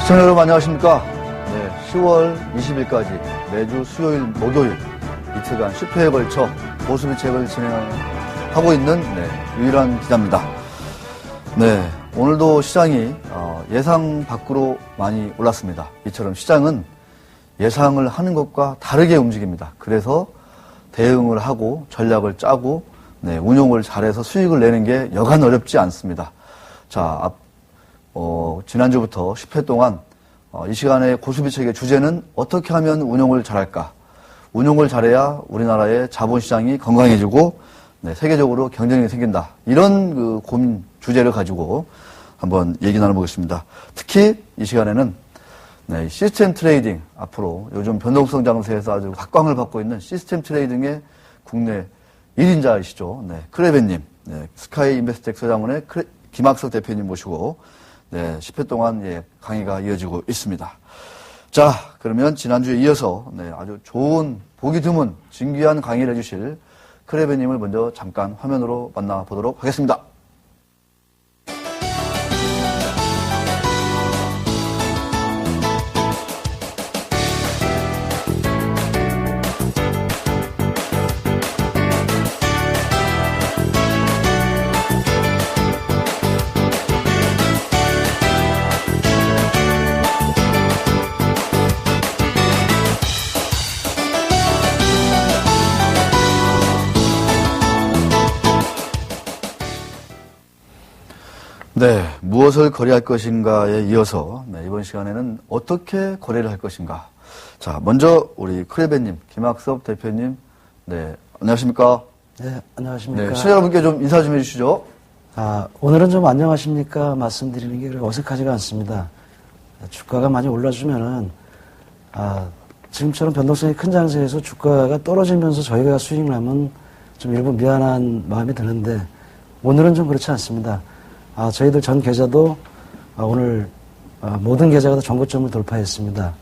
시청자 여러분 안녕하십니까. 네, 10월 20일까지 매주 수요일, 목요일 이틀간 10회에 걸쳐 보수비 책을 진행하고 있는 유일한 기자입니다. 네, 오늘도 시장이 예상 밖으로 많이 올랐습니다. 이처럼 시장은 예상을 하는 것과 다르게 움직입니다. 그래서 대응을 하고 전략을 짜고 운용을 잘해서 수익을 내는 게 여간 어렵지 않습니다. 자, 지난주부터 10회 동안 이 시간의 고수비책의 주제는 어떻게 하면 운용을 잘할까? 운용을 잘해야 우리나라의 자본시장이 건강해지고 세계적으로 경쟁력이 생긴다. 이런 그 고민 주제를 가지고 한번 얘기 나눠보겠습니다. 특히 이 시간에는 시스템 트레이딩, 앞으로 요즘 변동성 장세에서 아주 각광을 받고 있는 시스템 트레이딩의 국내 1인자이시죠. 크레벤님, 스카이 인베스텍 소장원의 김학석 대표님 모시고 10회 동안 강의가 이어지고 있습니다. 자, 그러면 지난주에 이어서 아주 좋은, 보기 드문 진귀한 강의를 해주실 크레벤님을 먼저 잠깐 화면으로 만나보도록 하겠습니다. 무엇을 거래할 것인가에 이어서 이번 시간에는 어떻게 거래를 할 것인가. 자, 먼저 우리 크레벤님, 김학섭 대표님, 안녕하십니까? 네, 안녕하십니까? 시청자 여러분께 좀 인사 좀 해주시죠. 오늘은 좀 안녕하십니까 말씀드리는 게 어색하지가 않습니다. 주가가 많이 올라주면은 지금처럼 변동성이 큰 장세에서 주가가 떨어지면서 저희가 수익 나면 좀 일부 미안한 마음이 드는데 오늘은 좀 그렇지 않습니다. 저희들 전 계좌도 오늘 모든 계좌가 다 정고점을 돌파했습니다.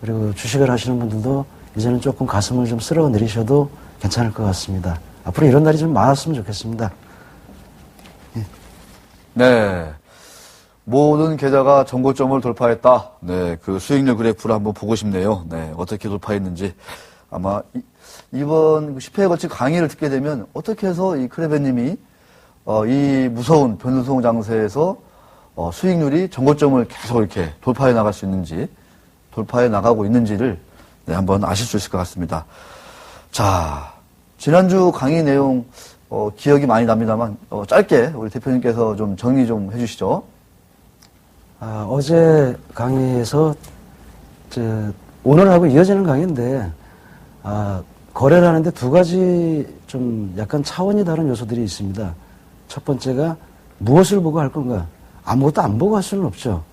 그리고 주식을 하시는 분들도 이제는 조금 가슴을 좀 쓸어 내리셔도 괜찮을 것 같습니다. 앞으로 이런 날이 좀 많았으면 좋겠습니다. 예. 네. 모든 계좌가 정고점을 돌파했다. 그 수익률 그래프를 한번 보고 싶네요. 어떻게 돌파했는지. 아마 이번 10회에 걸친 강의를 듣게 되면 어떻게 해서 이 크레벤님이 이 무서운 변동성 장세에서 수익률이 정고점을 계속 이렇게 돌파해 나갈 수 있는지, 돌파해 나가고 있는지를 한번 아실 수 있을 것 같습니다. 자, 지난주 강의 내용 기억이 많이 납니다만 짧게 우리 대표님께서 좀 정리 좀 해주시죠. 어제 강의에서 오늘하고 이어지는 강의인데 거래를 하는데 두 가지 좀 약간 차원이 다른 요소들이 있습니다. 첫 번째가 무엇을 보고 할 건가? 아무것도 안 보고 할 수는 없죠.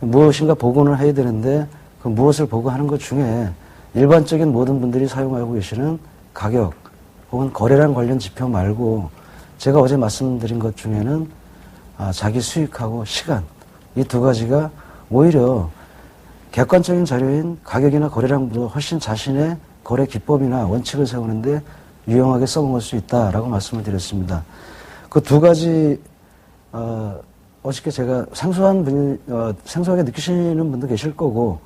무엇인가 보고는 해야 되는데 그 무엇을 보고 하는 것 중에 일반적인 모든 분들이 사용하고 계시는 가격 혹은 거래량 관련 지표 말고 제가 어제 말씀드린 것 중에는 자기 수익하고 시간 이 두 가지가 오히려 객관적인 자료인 가격이나 거래량보다 훨씬 자신의 거래 기법이나 원칙을 세우는데 유용하게 써먹을 수 있다라고 말씀을 드렸습니다. 그 두 가지, 어저께 제가 생소하게 느끼시는 분도 계실 거고,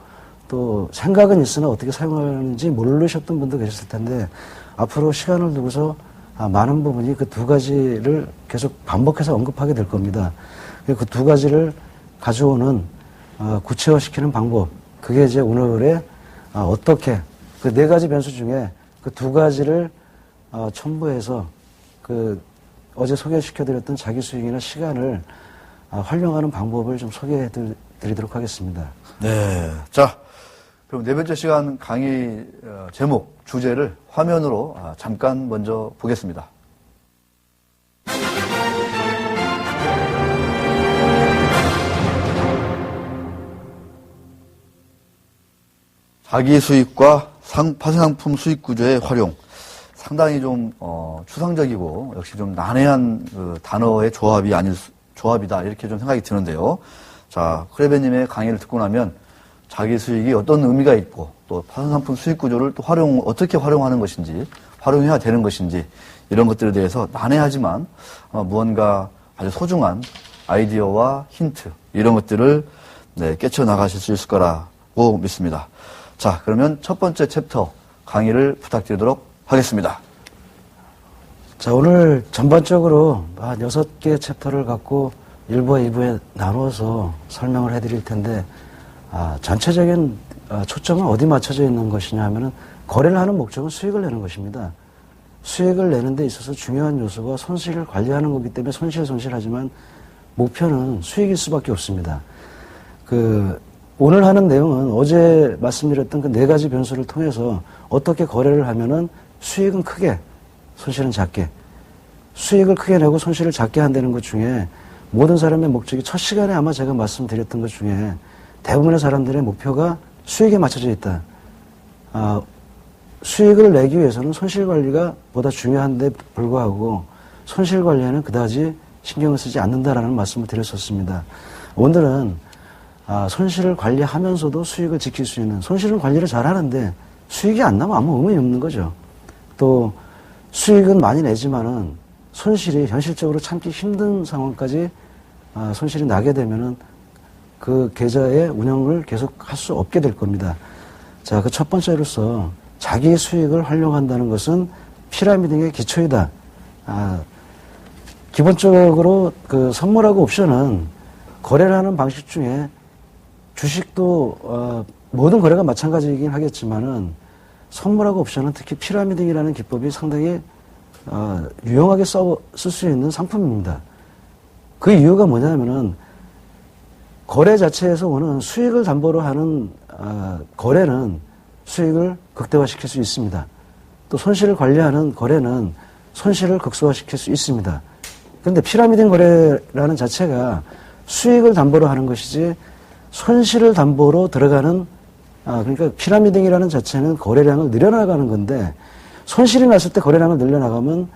또 생각은 있으나 어떻게 사용하는지 모르셨던 분도 계셨을 텐데, 앞으로 시간을 두고서 많은 부분이 그 두 가지를 계속 반복해서 언급하게 될 겁니다. 그 두 가지를 가져오는, 구체화시키는 방법, 그게 이제 오늘의 어떻게, 그 네 가지 변수 중에 그 두 가지를 첨부해서 어제 소개시켜드렸던 자기 수익이나 시간을 활용하는 방법을 좀 소개해드리도록 하겠습니다. 네. 자, 그럼 네 번째 시간 강의 제목, 주제를 화면으로 잠깐 먼저 보겠습니다. 자기 수익과 파생상품 수익 구조의 활용. 상당히 좀 추상적이고 역시 좀 난해한 그 단어의 조합이다 이렇게 좀 생각이 드는데요. 자, 크레벤님의 강의를 듣고 나면 자기 수익이 어떤 의미가 있고 또 파생상품 수익 구조를 또 어떻게 활용하는 것인지 활용해야 되는 것인지 이런 것들에 대해서 난해하지만 무언가 아주 소중한 아이디어와 힌트 이런 것들을 네, 깨쳐나가실 수 있을 거라고 믿습니다. 자, 그러면 첫 번째 챕터 강의를 부탁드리도록 하겠습니다. 자, 오늘 전반적으로 한 6개의 챕터를 갖고 1부와 2부에 나누어서 설명을 해드릴 텐데, 전체적인 초점은 어디 맞춰져 있는 것이냐 하면은, 거래를 하는 목적은 수익을 내는 것입니다. 수익을 내는 데 있어서 중요한 요소가 손실을 관리하는 거기 때문에 손실하지만, 목표는 수익일 수밖에 없습니다. 오늘 하는 내용은 어제 말씀드렸던 그 4가지 변수를 통해서 어떻게 거래를 하면은 수익은 크게, 손실은 작게, 수익을 크게 내고 손실을 작게 한다는 것 중에 모든 사람의 목적이 첫 시간에 아마 제가 말씀드렸던 것 중에 대부분의 사람들의 목표가 수익에 맞춰져 있다. 수익을 내기 위해서는 손실 관리가 보다 중요한데 불구하고 손실 관리에는 그다지 신경을 쓰지 않는다라는 말씀을 드렸었습니다. 오늘은 손실을 관리하면서도 수익을 지킬 수 있는, 손실은 관리를 잘 하는데 수익이 안 나면 아무 의미 없는 거죠. 또 수익은 많이 내지만은 손실이 현실적으로 참기 힘든 상황까지 손실이 나게 되면은 그 계좌의 운영을 계속 할 수 없게 될 겁니다. 자, 그 첫 번째로서 자기 수익을 활용한다는 것은 피라미드의 기초이다. 기본적으로 그 선물하고 옵션은 거래를 하는 방식 중에 주식도 모든 거래가 마찬가지이긴 하겠지만은 선물하고 옵션은 특히 피라미딩이라는 기법이 상당히 유용하게 쓸 수 있는 상품입니다. 그 이유가 뭐냐면은 거래 자체에서 오는 수익을 담보로 하는 거래는 수익을 극대화시킬 수 있습니다. 또 손실을 관리하는 거래는 손실을 극소화시킬 수 있습니다. 그런데 피라미딩 거래라는 자체가 수익을 담보로 하는 것이지 손실을 담보로 들어가는 그러니까 피라미딩이라는 자체는 거래량을 늘려나가는 건데 손실이 났을 때 거래량을 늘려나가면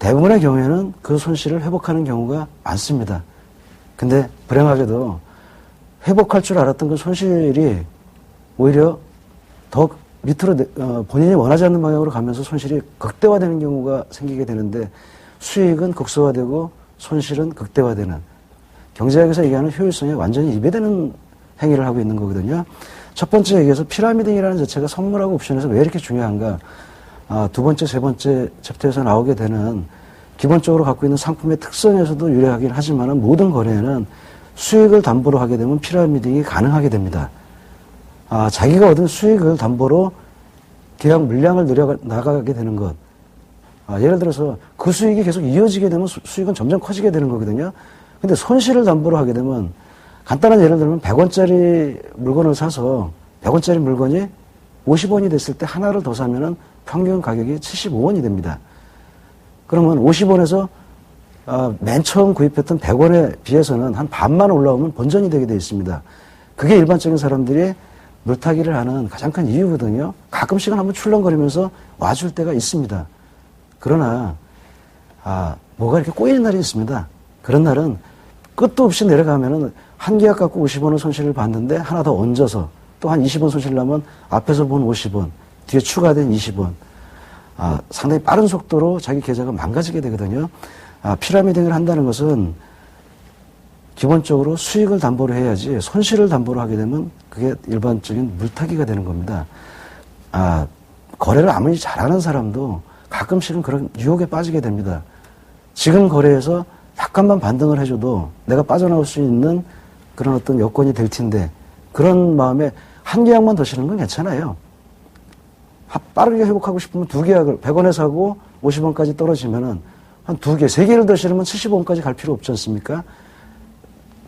대부분의 경우에는 그 손실을 회복하는 경우가 많습니다. 근데 불행하게도 회복할 줄 알았던 그 손실이 오히려 더 밑으로 본인이 원하지 않는 방향으로 가면서 손실이 극대화되는 경우가 생기게 되는데 수익은 극소화되고 손실은 극대화되는, 경제학에서 얘기하는 효율성에 완전히 이배되는 행위를 하고 있는 거거든요. 첫 번째 얘기해서 피라미딩이라는 자체가 선물하고 옵션에서 왜 이렇게 중요한가. 두 번째, 세 번째 챕터에서 나오게 되는 기본적으로 갖고 있는 상품의 특성에서도 유래하긴 하지만 모든 거래에는 수익을 담보로 하게 되면 피라미딩이 가능하게 됩니다. 자기가 얻은 수익을 담보로 계약 물량을 늘려나가게 되는 것. 예를 들어서 그 수익이 계속 이어지게 되면 수익은 점점 커지게 되는 거거든요. 근데 손실을 담보로 하게 되면 간단한 예를 들면 100원짜리 물건을 사서 100원짜리 물건이 50원이 됐을 때 하나를 더 사면은 평균 가격이 75원이 됩니다. 그러면 50원에서 맨 처음 구입했던 100원에 비해서는 한 반만 올라오면 본전이 되게 되어 있습니다. 그게 일반적인 사람들이 물타기를 하는 가장 큰 이유거든요. 가끔씩은 한번 출렁거리면서 와줄 때가 있습니다. 그러나 뭐가 이렇게 꼬이는 날이 있습니다. 그런 날은 끝도 없이 내려가면은 한 계약 갖고 50원을 손실을 봤는데 하나 더 얹어서 또 한 20원 손실 나면 앞에서 본 50원, 뒤에 추가된 20원. 상당히 빠른 속도로 자기 계좌가 망가지게 되거든요. 피라미딩을 한다는 것은 기본적으로 수익을 담보로 해야지 손실을 담보로 하게 되면 그게 일반적인 물타기가 되는 겁니다. 거래를 아무리 잘하는 사람도 가끔씩은 그런 유혹에 빠지게 됩니다. 지금 거래에서 약간만 반등을 해줘도 내가 빠져나올 수 있는 그런 어떤 여건이 될 텐데 그런 마음에 한 계약만 더 실는 건 괜찮아요. 빠르게 회복하고 싶으면 두 계약을 100원에 사고 50원까지 떨어지면은 한 두 개, 세 개를 더 실으면 75원까지 갈 필요 없지 않습니까?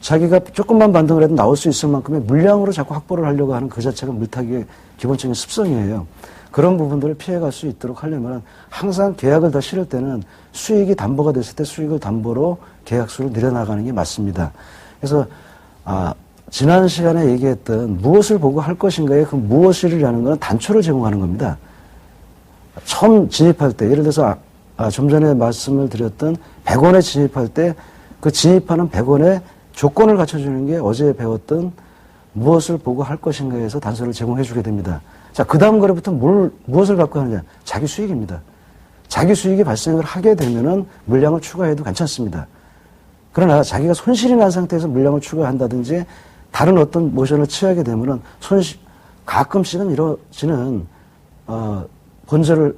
자기가 조금만 반등을 해도 나올 수 있을 만큼의 물량으로 자꾸 확보를 하려고 하는 그 자체가 물타기의 기본적인 습성이에요. 그런 부분들을 피해갈 수 있도록 하려면 항상 계약을 더 실을 때는 수익이 담보가 됐을 때 수익을 담보로 계약수를 늘려나가는 게 맞습니다. 그래서 지난 시간에 얘기했던 무엇을 보고 할 것인가의 그 무엇이라는 것은 단초를 제공하는 겁니다. 처음 진입할 때 예를 들어서 좀 전에 말씀을 드렸던 100원에 진입할 때 그 진입하는 100원의 조건을 갖춰주는 게 어제 배웠던 무엇을 보고 할 것인가에서 단서를 제공해 주게 됩니다. 자, 그 다음 거래부터 무엇을 갖고 하느냐? 자기 수익입니다. 자기 수익이 발생을 하게 되면은 물량을 추가해도 괜찮습니다. 그러나 자기가 손실이 난 상태에서 물량을 추가한다든지 다른 어떤 모션을 취하게 되면은 가끔씩은 이루어지는 본전을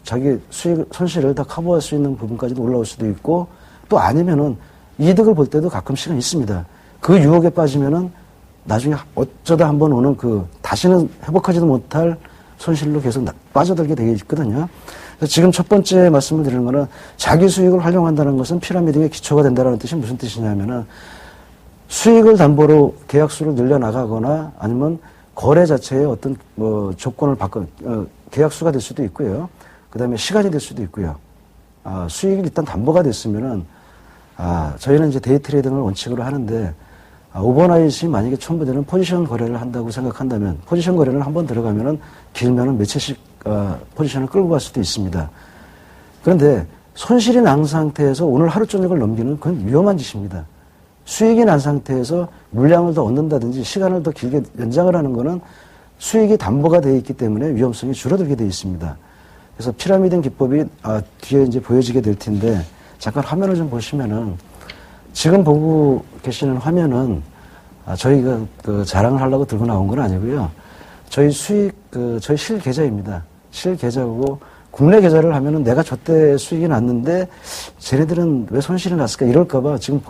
자기 수익 손실을 다 커버할 수 있는 부분까지도 올라올 수도 있고 또 아니면은 이득을 볼 때도 가끔씩은 있습니다. 그 유혹에 빠지면은 나중에 어쩌다 한번 오는 다시는 회복하지도 못할 손실로 계속 빠져들게 되어 있거든요. 그래서 지금 첫 번째 말씀을 드리는 거는 자기 수익을 활용한다는 것은 피라미드의 기초가 된다는 뜻이 무슨 뜻이냐면은 수익을 담보로 계약수를 늘려나가거나 아니면 거래 자체의 어떤 조건을 계약수가 될 수도 있고요. 그 다음에 시간이 될 수도 있고요. 수익이 일단 담보가 됐으면은 저희는 이제 데이 트레이딩을 원칙으로 하는데 오버나잇이 만약에 첨부되는 포지션 거래를 한다고 생각한다면 포지션 거래를 한번 들어가면은 길면은 며칠씩 포지션을 끌고 갈 수도 있습니다. 그런데 손실이 난 상태에서 오늘 하루 저녁을 넘기는 그건 위험한 짓입니다. 수익이 난 상태에서 물량을 더 얻는다든지 시간을 더 길게 연장을 하는 거는 수익이 담보가 되어 있기 때문에 위험성이 줄어들게 되어 있습니다. 그래서 피라미드 기법이 뒤에 이제 보여지게 될 텐데 잠깐 화면을 좀 보시면은 지금 보고 계시는 화면은 저희가 자랑을 하려고 들고 나온 건 아니고요. 저희 저희 실 계좌입니다. 실 계좌고 국내 계좌를 하면은 내가 저때 수익이 났는데 쟤네들은 왜 손실이 났을까 이럴까봐 지금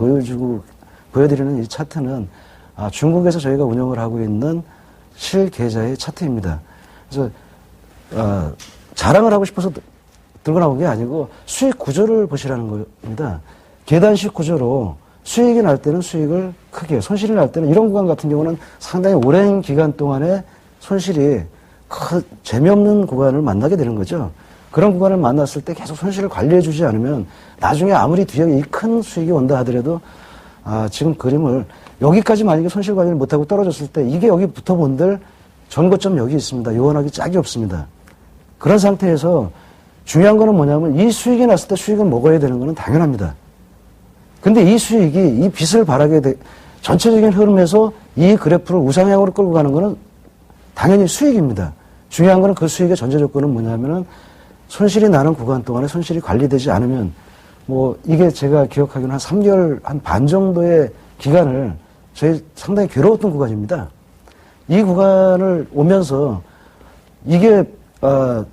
보여드리는 이 차트는 중국에서 저희가 운영을 하고 있는 실 계좌의 차트입니다. 그래서 자랑을 하고 싶어서 들고 나온 게 아니고 수익 구조를 보시라는 겁니다. 계단식 구조로 수익이 날 때는 수익을 크게, 손실이 날 때는 이런 구간 같은 경우는 상당히 오랜 기간 동안에 손실이 재미없는 구간을 만나게 되는 거죠. 그런 구간을 만났을 때 계속 손실을 관리해 주지 않으면 나중에 아무리 뒤에 이 큰 수익이 온다 하더라도 지금 그림을 여기까지 만약에 손실 관리를 못하고 떨어졌을 때 이게 여기 붙어본들 전고점 여기 있습니다. 요원하기 짝이 없습니다. 그런 상태에서 중요한 거는 뭐냐면 이 수익이 났을 때 수익을 먹어야 되는 거는 당연합니다. 근데 이 수익이 이 빚을 바라게 전체적인 흐름에서 이 그래프를 우상향으로 끌고 가는 거는 당연히 수익입니다. 중요한 거는 그 수익의 전제 조건은 뭐냐면은 손실이 나는 구간 동안에 손실이 관리되지 않으면 이게 제가 기억하기로는 한 3개월 한 반 정도의 기간을 저희 상당히 괴로웠던 구간입니다. 이 구간을 오면서 이게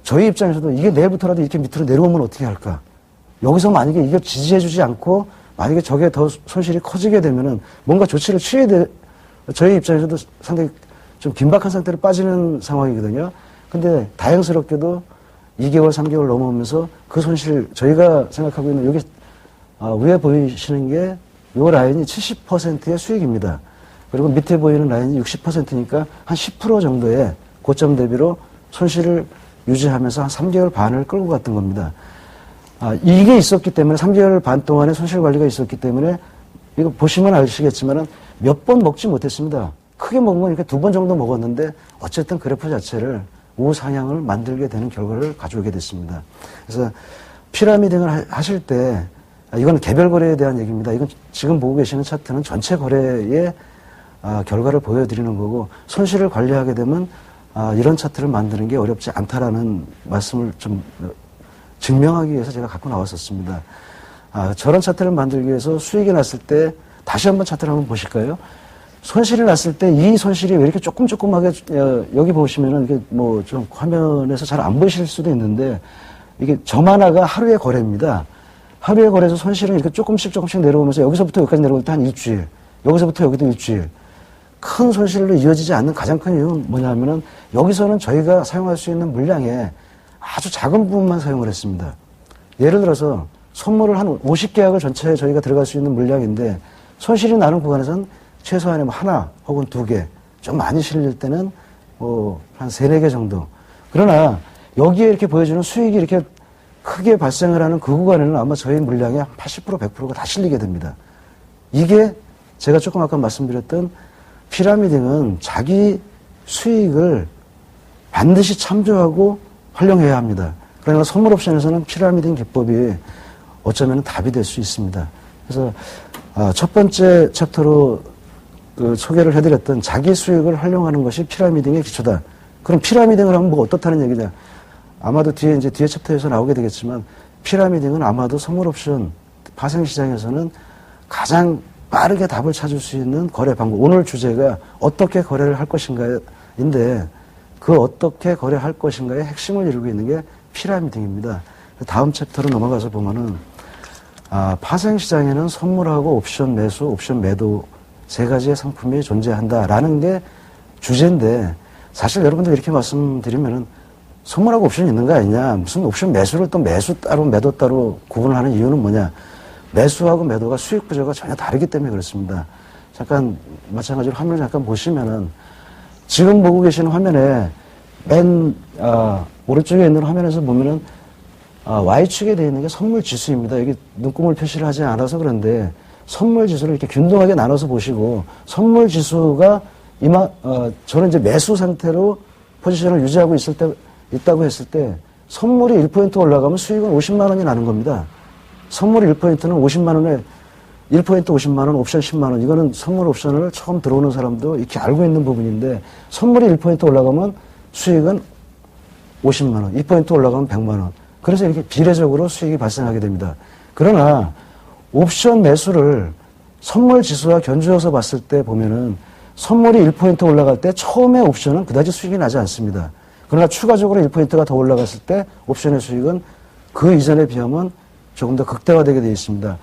저희 입장에서도 이게 내일부터라도 이렇게 밑으로 내려오면 어떻게 할까? 여기서 만약에 이게 지지해주지 않고 만약에 저게 더 손실이 커지게 되면은 뭔가 조치를 취해야 돼. 저희 입장에서도 상당히 좀 긴박한 상태로 빠지는 상황이거든요. 근데 다행스럽게도 2개월, 3개월 넘어오면서 그 손실, 저희가 생각하고 있는 여기 위에 보이시는 게 요 라인이 70%의 수익입니다. 그리고 밑에 보이는 라인이 60%니까 한 10% 정도의 고점 대비로 손실을 유지하면서 한 3개월 반을 끌고 갔던 겁니다. 이게 있었기 때문에 3개월 반 동안의 손실 관리가 있었기 때문에 이거 보시면 아시겠지만은 몇 번 먹지 못했습니다. 크게 먹은 건 이렇게 2번 정도 먹었는데 어쨌든 그래프 자체를 우상향을 만들게 되는 결과를 가져오게 됐습니다. 그래서 피라미딩을 하실 때 이건 개별 거래에 대한 얘기입니다. 이건 지금 보고 계시는 차트는 전체 거래의 결과를 보여드리는 거고 손실을 관리하게 되면 이런 차트를 만드는 게 어렵지 않다라는 말씀을 좀 증명하기 위해서 제가 갖고 나왔었습니다. 저런 차트를 만들기 위해서 수익이 났을 때 다시 한번 차트를 한번 보실까요? 손실이 났을 때 이 손실이 왜 이렇게 조금하게 여기 보시면은 이게 좀 화면에서 잘 안 보이실 수도 있는데 이게 점 하나가 하루의 거래입니다. 하루의 거래에서 손실은 이렇게 조금씩 내려오면서 여기서부터 여기까지 내려올 때 한 일주일, 여기서부터 여기도 일주일. 큰 손실로 이어지지 않는 가장 큰 이유는 뭐냐면은 여기서는 저희가 사용할 수 있는 물량의 아주 작은 부분만 사용을 했습니다. 예를 들어서 선물을 한 50계약을 전체에 저희가 들어갈 수 있는 물량인데 손실이 나는 구간에서는 최소한의 하나 혹은 2개, 좀 많이 실릴 때는 한 3, 4개 정도. 그러나 여기에 이렇게 보여주는 수익이 이렇게 크게 발생을 하는 그 구간에는 아마 저희 물량의 한 80%, 100%가 다 실리게 됩니다. 이게 제가 조금 아까 말씀드렸던 피라미딩은 자기 수익을 반드시 참조하고 활용해야 합니다. 그러나 선물 옵션에서는 피라미딩 기법이 어쩌면 답이 될 수 있습니다. 그래서 첫 번째 챕터로 소개를 해드렸던 자기 수익을 활용하는 것이 피라미딩의 기초다. 그럼 피라미딩을 하면 어떻다는 얘기냐? 아마도 뒤에 챕터에서 나오게 되겠지만 피라미딩은 아마도 선물 옵션 파생 시장에서는 가장 빠르게 답을 찾을 수 있는 거래 방법. 오늘 주제가 어떻게 거래를 할 것인가인데 그 어떻게 거래할 것인가의 핵심을 이루고 있는 게 피라미딩입니다. 다음 챕터로 넘어가서 보면은 파생시장에는 선물하고 옵션 매수, 옵션 매도 세 가지의 상품이 존재한다라는 게 주제인데 사실 여러분들 이렇게 말씀드리면은 선물하고 옵션이 있는 거 아니냐. 무슨 옵션 매수를 또 매수 따로 매도 따로 구분하는 이유는 뭐냐. 매수하고 매도가 수익 구조가 전혀 다르기 때문에 그렇습니다. 잠깐 마찬가지로 화면을 잠깐 보시면은 지금 보고 계시는 화면에 맨 오른쪽에 있는 화면에서 보면은 Y축에 되어 있는 게 선물 지수입니다. 여기 눈금을 표시를 하지 않아서 그런데 선물 지수를 이렇게 균등하게 나눠서 보시고 선물 지수가 저는 이제 매수 상태로 포지션을 유지하고 있다고 했을 때 선물이 1% 올라가면 수익은 50만 원이 나는 겁니다. 선물이 1%는 50만 원에 1% 50만 원, 옵션 10만 원. 이거는 선물 옵션을 처음 들어오는 사람도 이렇게 알고 있는 부분인데 선물이 1% 올라가면 수익은 50만 원, 2% 올라가면 100만 원. 그래서 이렇게 비례적으로 수익이 발생하게 됩니다. 그러나 옵션 매수를 선물 지수와 견주어서 봤을 때 보면은 선물이 1% 올라갈 때 처음에 옵션은 그다지 수익이 나지 않습니다. 그러나 추가적으로 1%가 더 올라갔을 때 옵션의 수익은 그 이전에 비하면 조금 더 극대화되게 되어 있습니다.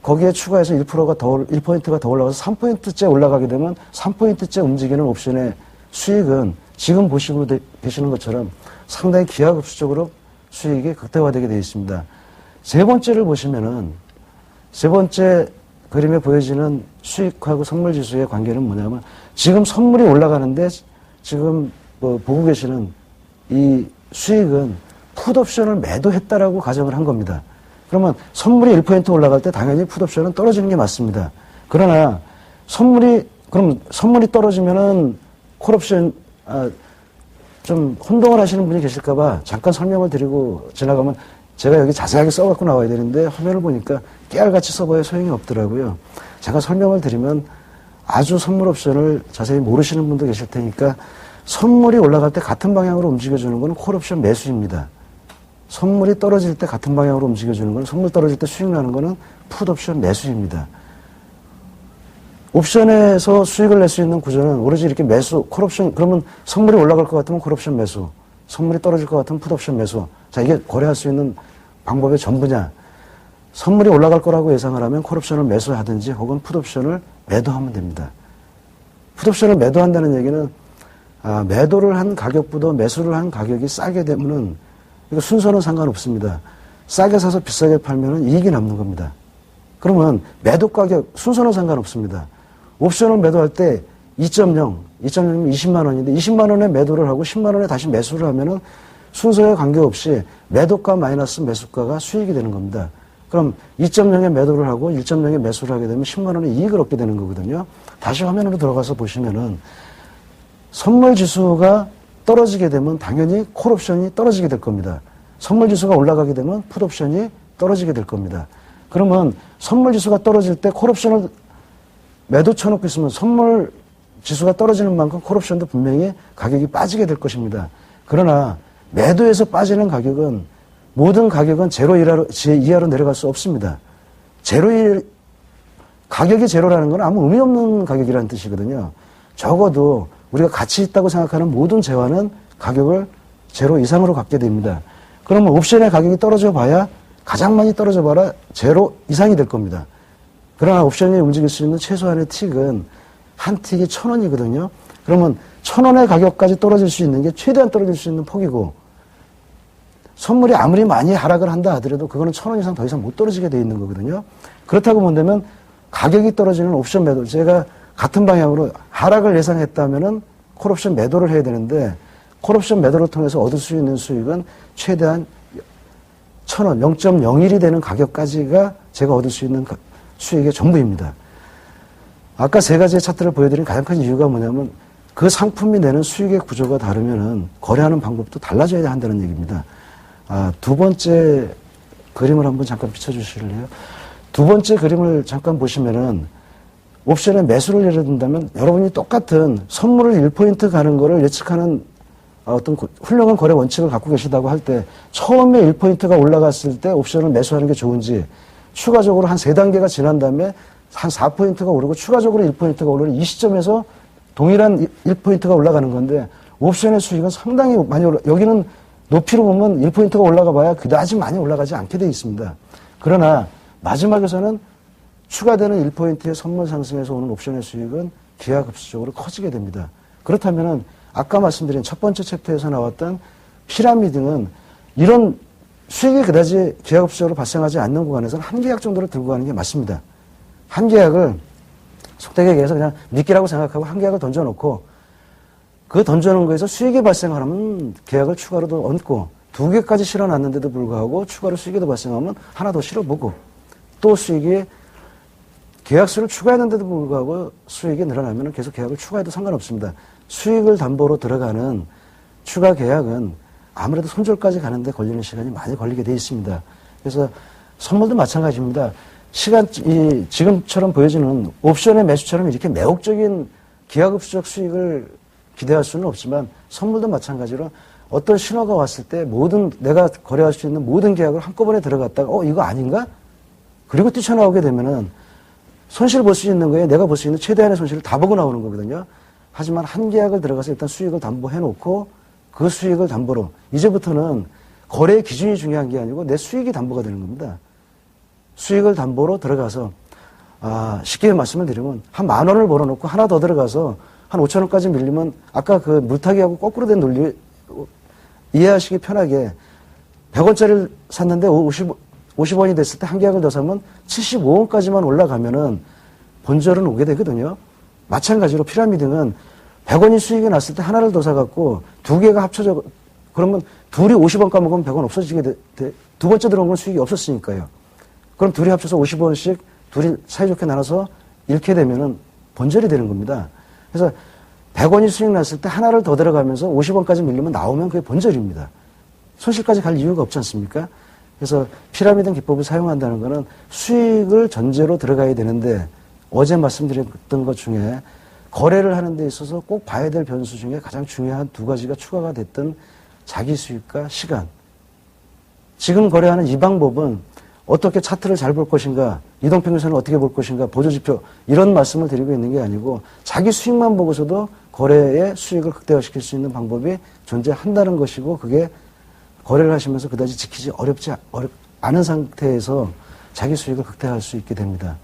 거기에 추가해서 1%가 더 올라가서 3%째 올라가게 되면 3%째 움직이는 옵션의 수익은 지금 보시고 계시는 것처럼 상당히 기하급수적으로 수익이 극대화되게 되어 있습니다. 세 번째를 보시면은 세 번째 그림에 보여지는 수익하고 선물 지수의 관계는 뭐냐면 지금 선물이 올라가는데 지금 보고 계시는 이 수익은 풋옵션을 매도했다라고 가정을 한 겁니다. 그러면 선물이 1% 올라갈 때 당연히 풋옵션은 떨어지는 게 맞습니다. 그러나 선물이 떨어지면은 콜옵션 좀 혼동을 하시는 분이 계실까봐 잠깐 설명을 드리고 지나가면 제가 여기 자세하게 써갖고 나와야 되는데 화면을 보니까 깨알같이 써봐야 소용이 없더라고요. 잠깐 설명을 드리면 아주 선물 옵션을 자세히 모르시는 분도 계실 테니까 선물이 올라갈 때 같은 방향으로 움직여주는 건 콜옵션 매수입니다. 선물이 떨어질 때 같은 방향으로 움직여주는 건 선물 떨어질 때 수익 나는 거는 풋옵션 매수입니다. 옵션에서 수익을 낼 수 있는 구조는 오로지 이렇게 매수, 콜옵션, 그러면 선물이 올라갈 것 같으면 콜옵션 매수, 선물이 떨어질 것 같으면 풋옵션 매수. 자, 이게 거래할 수 있는 방법의 전부냐. 선물이 올라갈 거라고 예상을 하면 콜옵션을 매수하든지 혹은 풋옵션을 매도하면 됩니다. 풋옵션을 매도한다는 얘기는 매도를 한 가격보다 매수를 한 가격이 싸게 되면은 이거 순서는 상관없습니다. 싸게 사서 비싸게 팔면은 이익이 남는 겁니다. 그러면 매도 가격 순서는 상관없습니다. 옵션을 매도할 때 2.0이면 20만 원인데 20만 원에 매도를 하고 10만 원에 다시 매수를 하면은 순서에 관계없이 매도가 마이너스 매수가가 수익이 되는 겁니다. 그럼 2.0에 매도를 하고 1.0에 매수를 하게 되면 10만 원의 이익을 얻게 되는 거거든요. 다시 화면으로 들어가서 보시면은 선물 지수가 떨어지게 되면 당연히 콜옵션이 떨어지게 될 겁니다. 선물 지수가 올라가게 되면 풋옵션이 떨어지게 될 겁니다. 그러면 선물 지수가 떨어질 때 콜옵션을 매도 쳐놓고 있으면 선물 지수가 떨어지는 만큼 콜옵션도 분명히 가격이 빠지게 될 것입니다. 그러나 매도에서 빠지는 가격은 모든 가격은 제로 이하로 내려갈 수 없습니다. 가격이 제로라는 건 아무 의미 없는 가격이라는 뜻이거든요. 적어도 우리가 가치 있다고 생각하는 모든 재화는 가격을 제로 이상으로 갖게 됩니다. 그러면 옵션의 가격이 떨어져 봐야 가장 많이 떨어져 봐라 제로 이상이 될 겁니다. 그러나 옵션이 움직일 수 있는 최소한의 틱은 한 틱이 1,000원이거든요. 그러면 1,000원의 가격까지 떨어질 수 있는 게 최대한 떨어질 수 있는 폭이고 선물이 아무리 많이 하락을 한다 하더라도 그거는 1,000원 이상 더 이상 못 떨어지게 돼 있는 거거든요. 그렇다고 본다면 가격이 떨어지는 옵션 매도, 제가 같은 방향으로 하락을 예상했다면은 콜옵션 매도를 해야 되는데 콜옵션 매도를 통해서 얻을 수 있는 수익은 최대한 1,000원, 0.01이 되는 가격까지가 제가 얻을 수 있는 수익의 전부입니다. 아까 세 가지의 차트를 보여드린 가장 큰 이유가 뭐냐면 그 상품이 내는 수익의 구조가 다르면은 거래하는 방법도 달라져야 한다는 얘기입니다. 두 번째 그림을 한번 잠깐 비춰주실래요? 두 번째 그림을 잠깐 보시면은 옵션에 매수를 예를 든다면 여러분이 똑같은 선물을 1포인트 가는 거를 예측하는 어떤 훌륭한 거래 원칙을 갖고 계시다고 할 때 처음에 1포인트가 올라갔을 때 옵션을 매수하는 게 좋은지 추가적으로 한 3단계가 지난 다음에 한 4포인트가 오르고 추가적으로 1포인트가 오르는 이 시점에서 동일한 1포인트가 올라가는 건데 옵션의 수익은 상당히 많이 여기는 높이로 보면 1포인트가 올라가 봐야 그다지 많이 올라가지 않게 되어 있습니다. 그러나 마지막에서는 추가되는 1포인트의 선물 상승에서 오는 옵션의 수익은 기하급수적으로 커지게 됩니다. 그렇다면은 아까 말씀드린 첫 번째 챕터에서 나왔던 피라미드 등은 이런 수익이 그다지 기하급수적으로 발생하지 않는 구간에서는 한 계약 정도를 들고 가는 게 맞습니다. 한 계약을 속되게 얘기해서 그냥 미끼라고 생각하고 한 계약을 던져놓고 그 던져놓은 거에서 수익이 발생하면 계약을 추가로 더 얹고 2개까지 실어놨는데도 불구하고 추가로 수익이 더 발생하면 하나 더 실어보고 또 수익이 계약수를 추가했는데도 불구하고 수익이 늘어나면 계속 계약을 추가해도 상관없습니다. 수익을 담보로 들어가는 추가 계약은 아무래도 손절까지 가는데 걸리는 시간이 많이 걸리게 되어 있습니다. 그래서 선물도 마찬가지입니다. 지금처럼 보여지는 옵션의 매수처럼 이렇게 매혹적인 기하급수적 수익을 기대할 수는 없지만 선물도 마찬가지로 어떤 신호가 왔을 때 내가 거래할 수 있는 모든 계약을 한꺼번에 들어갔다가 이거 아닌가? 그리고 뛰쳐나오게 되면은 손실 볼 수 있는 거에 내가 볼 수 있는 최대한의 손실을 다 보고 나오는 거거든요. 하지만 한 계약을 들어가서 일단 수익을 담보해 놓고 그 수익을 담보로 이제부터는 거래의 기준이 중요한 게 아니고 내 수익이 담보가 되는 겁니다. 수익을 담보로 들어가서 쉽게 말씀을 드리면 한 10,000원을 벌어놓고 하나 더 들어가서 한 5,000원까지 밀리면 아까 그 물타기하고 거꾸로 된 논리 이해하시기 편하게 100원짜리를 샀는데 50원이 됐을 때 한 계약을 더 사면 75원까지만 올라가면은 본절은 오게 되거든요. 마찬가지로 피라미드는 100원이 수익이 났을 때 하나를 더 사갖고 2개가 합쳐져 그러면 둘이 50원 까먹으면 100원 없어지게 두 번째 들어온 건 수익이 없었으니까요. 그럼 둘이 합쳐서 50원씩 둘이 사이좋게 나눠서 잃게 되면은 본절이 되는 겁니다. 그래서 100원이 수익 났을 때 하나를 더 들어가면서 50원까지 밀리면 나오면 그게 본절입니다. 손실까지 갈 이유가 없지 않습니까? 그래서 피라미드 기법을 사용한다는 것은 수익을 전제로 들어가야 되는데 어제 말씀드렸던 것 중에 거래를 하는 데 있어서 꼭 봐야 될 변수 중에 가장 중요한 2가지가 추가가 됐던 자기 수익과 시간. 지금 거래하는 이 방법은 어떻게 차트를 잘 볼 것인가, 이동평균선을 어떻게 볼 것인가, 보조지표 이런 말씀을 드리고 있는 게 아니고 자기 수익만 보고서도 거래의 수익을 극대화시킬 수 있는 방법이 존재한다는 것이고 그게 거래를 하시면서 그다지 지키지 어렵지 않은 상태에서 자기 수익을 극대화할 수 있게 됩니다.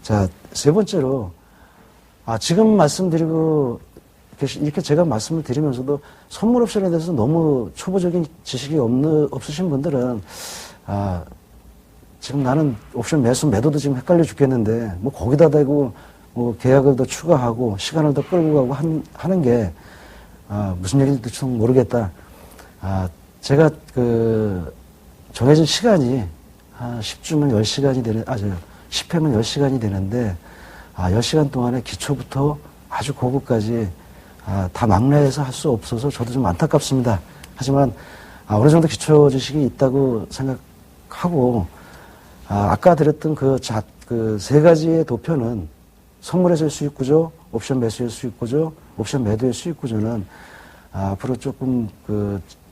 자, 세 번째로 지금 말씀드리고 이렇게 제가 말씀을 드리면서도 선물 옵션에 대해서 너무 초보적인 지식이 없으신 분들은 지금 나는 옵션 매수 매도도 지금 헷갈려 죽겠는데 뭐 거기다 대고 뭐 계약을 더 추가하고 시간을 더 끌고 가고 하는 게 무슨 얘기인지 좀 모르겠다. 제가 정해진 시간이 10주면 10시간이 되는 10회면 10시간이 되는데 10시간 동안에 기초부터 아주 고급까지 다 막내해서 할 수 없어서 저도 좀 안타깝습니다. 하지만 어느 정도 기초 지식이 있다고 생각하고 아까 드렸던 그 세 가지의 도표는 선물에서의 수익 구조, 옵션 매수의 수익 구조, 옵션 매도의 수익 구조는 앞으로 조금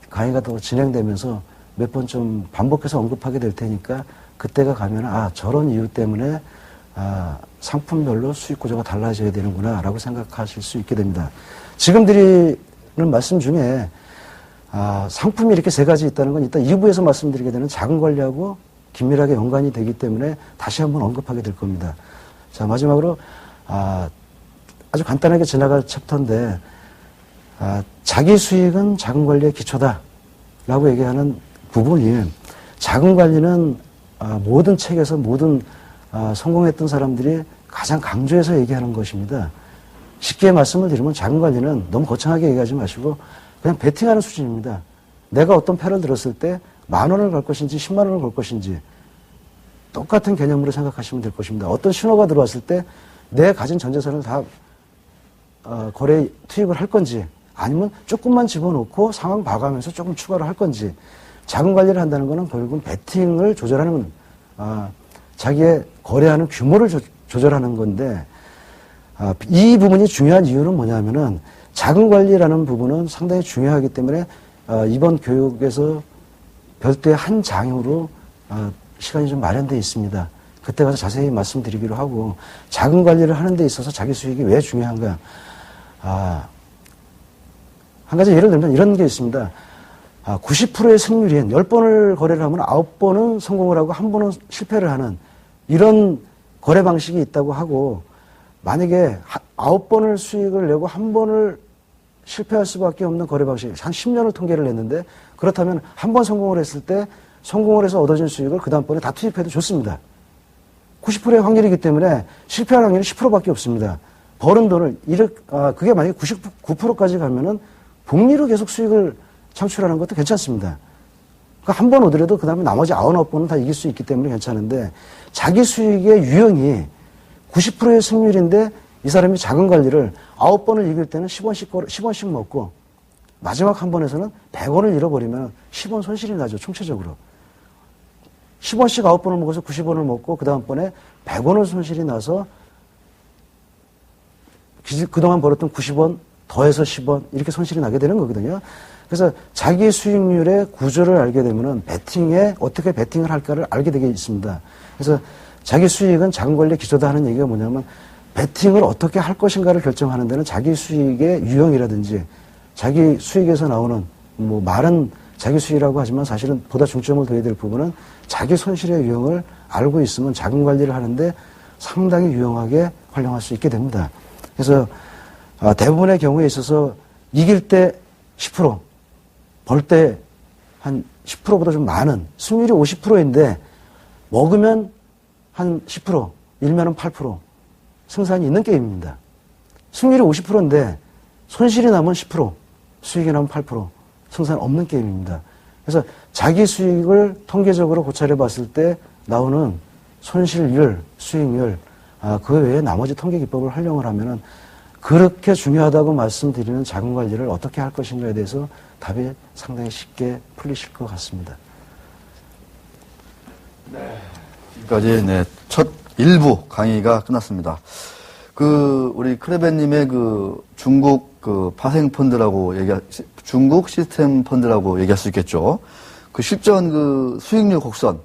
강의가 더 진행되면서 몇 번 좀 반복해서 언급하게 될 테니까 그때가 가면 저런 이유 때문에 상품별로 수익 구조가 달라져야 되는구나 라고 생각하실 수 있게 됩니다. 지금 드리는 말씀 중에 상품이 이렇게 세 가지 있다는 건 일단 2부에서 말씀드리게 되는 자금 관리하고 긴밀하게 연관이 되기 때문에 다시 한번 언급하게 될 겁니다. 자, 마지막으로 아주 간단하게 지나갈 챕터인데 자기 수익은 자금 관리의 기초다 라고 얘기하는 부분이 자금 관리는 모든 책에서 모든 성공했던 사람들이 가장 강조해서 얘기하는 것입니다. 쉽게 말씀을 드리면 자금 관리는 너무 거창하게 얘기하지 마시고 그냥 베팅하는 수준입니다. 내가 어떤 패를 들었을 때 10,000원을 걸 것인지 10만 원을 걸 것인지 똑같은 개념으로 생각하시면 될 것입니다. 어떤 신호가 들어왔을 때 내 가진 전 재산을 다 거래에 투입을 할 건지 아니면 조금만 집어넣고 상황 봐가면서 조금 추가로 할 건지 자금 관리를 한다는 것은 결국은 베팅을 조절하는 자기의 거래하는 규모를 조절하는 건데 이 부분이 중요한 이유는 뭐냐면은 자금 관리라는 부분은 상당히 중요하기 때문에 이번 교육에서 별도의 한 장으로 시간이 좀 마련되어 있습니다. 그때 가서 자세히 말씀드리기로 하고, 자금 관리를 하는 데 있어서 자기 수익이 왜 중요한가. 한 가지 예를 들면 이런 게 있습니다. 90%의 승률인 10번을 거래를 하면 9번은 성공을 하고 1번은 실패를 하는 이런 거래 방식이 있다고 하고, 만약에 9번을 수익을 내고 1번을 실패할 수밖에 없는 거래 방식, 한 10년을 통계를 냈는데, 그렇다면 한 번 성공을 했을 때 성공을 해서 얻어진 수익을 그 다음번에 다 투입해도 좋습니다. 90%의 확률이기 때문에 실패할 확률이 10%밖에 없습니다. 버는 돈을, 그게 만약에 99%까지 가면은 복리로 계속 수익을 창출하는 것도 괜찮습니다. 그러니까 한 번 오더라도 그 다음에 나머지 99번은 다 이길 수 있기 때문에 괜찮은데, 자기 수익의 유형이 90%의 승률인데 이 사람이 자금 관리를 9번을 이길 때는 10원씩 먹고 마지막 한 번에서는 100원을 잃어버리면 10원 손실이 나죠, 총체적으로. 10원씩 9번을 먹어서 90원을 먹고 그 다음번에 100원을 손실이 나서 그동안 벌었던 90원 더해서 10원 이렇게 손실이 나게 되는 거거든요. 그래서 자기 수익률의 구조를 알게 되면은 베팅에 어떻게 베팅을 할까를 알게 되게 있습니다. 그래서 자기 수익은 자금 관리의 기초다 하는 얘기가 뭐냐면, 베팅을 어떻게 할 것인가를 결정하는 데는 자기 수익의 유형이라든지 자기 수익에서 나오는 말은 자기 수익이라고 하지만 사실은 보다 중점을 둬야 될 부분은 자기 손실의 유형을 알고 있으면 자금 관리를 하는데 상당히 유용하게 활용할 수 있게 됩니다. 그래서 대부분의 경우에 있어서 이길 때 10%, 벌 때 한 10%보다 좀 많은, 승률이 50%인데 먹으면 한 10%, 일면은 8%, 승산이 있는 게임입니다. 승률이 50%인데 손실이 나면 10%, 수익이 나면 8%, 승산 없는 게임입니다. 그래서 자기 수익을 통계적으로 고찰해 봤을 때 나오는 손실률, 수익률, 그 외에 나머지 통계 기법을 활용을 하면은 그렇게 중요하다고 말씀드리는 자금 관리를 어떻게 할 것인가에 대해서 답이 상당히 쉽게 풀리실 것 같습니다. 네. 지금까지 첫 일부 강의가 끝났습니다. 우리 크레벤님의 중국 파생 펀드라고 중국 시스템 펀드라고 얘기할 수 있겠죠. 실전 수익률 곡선,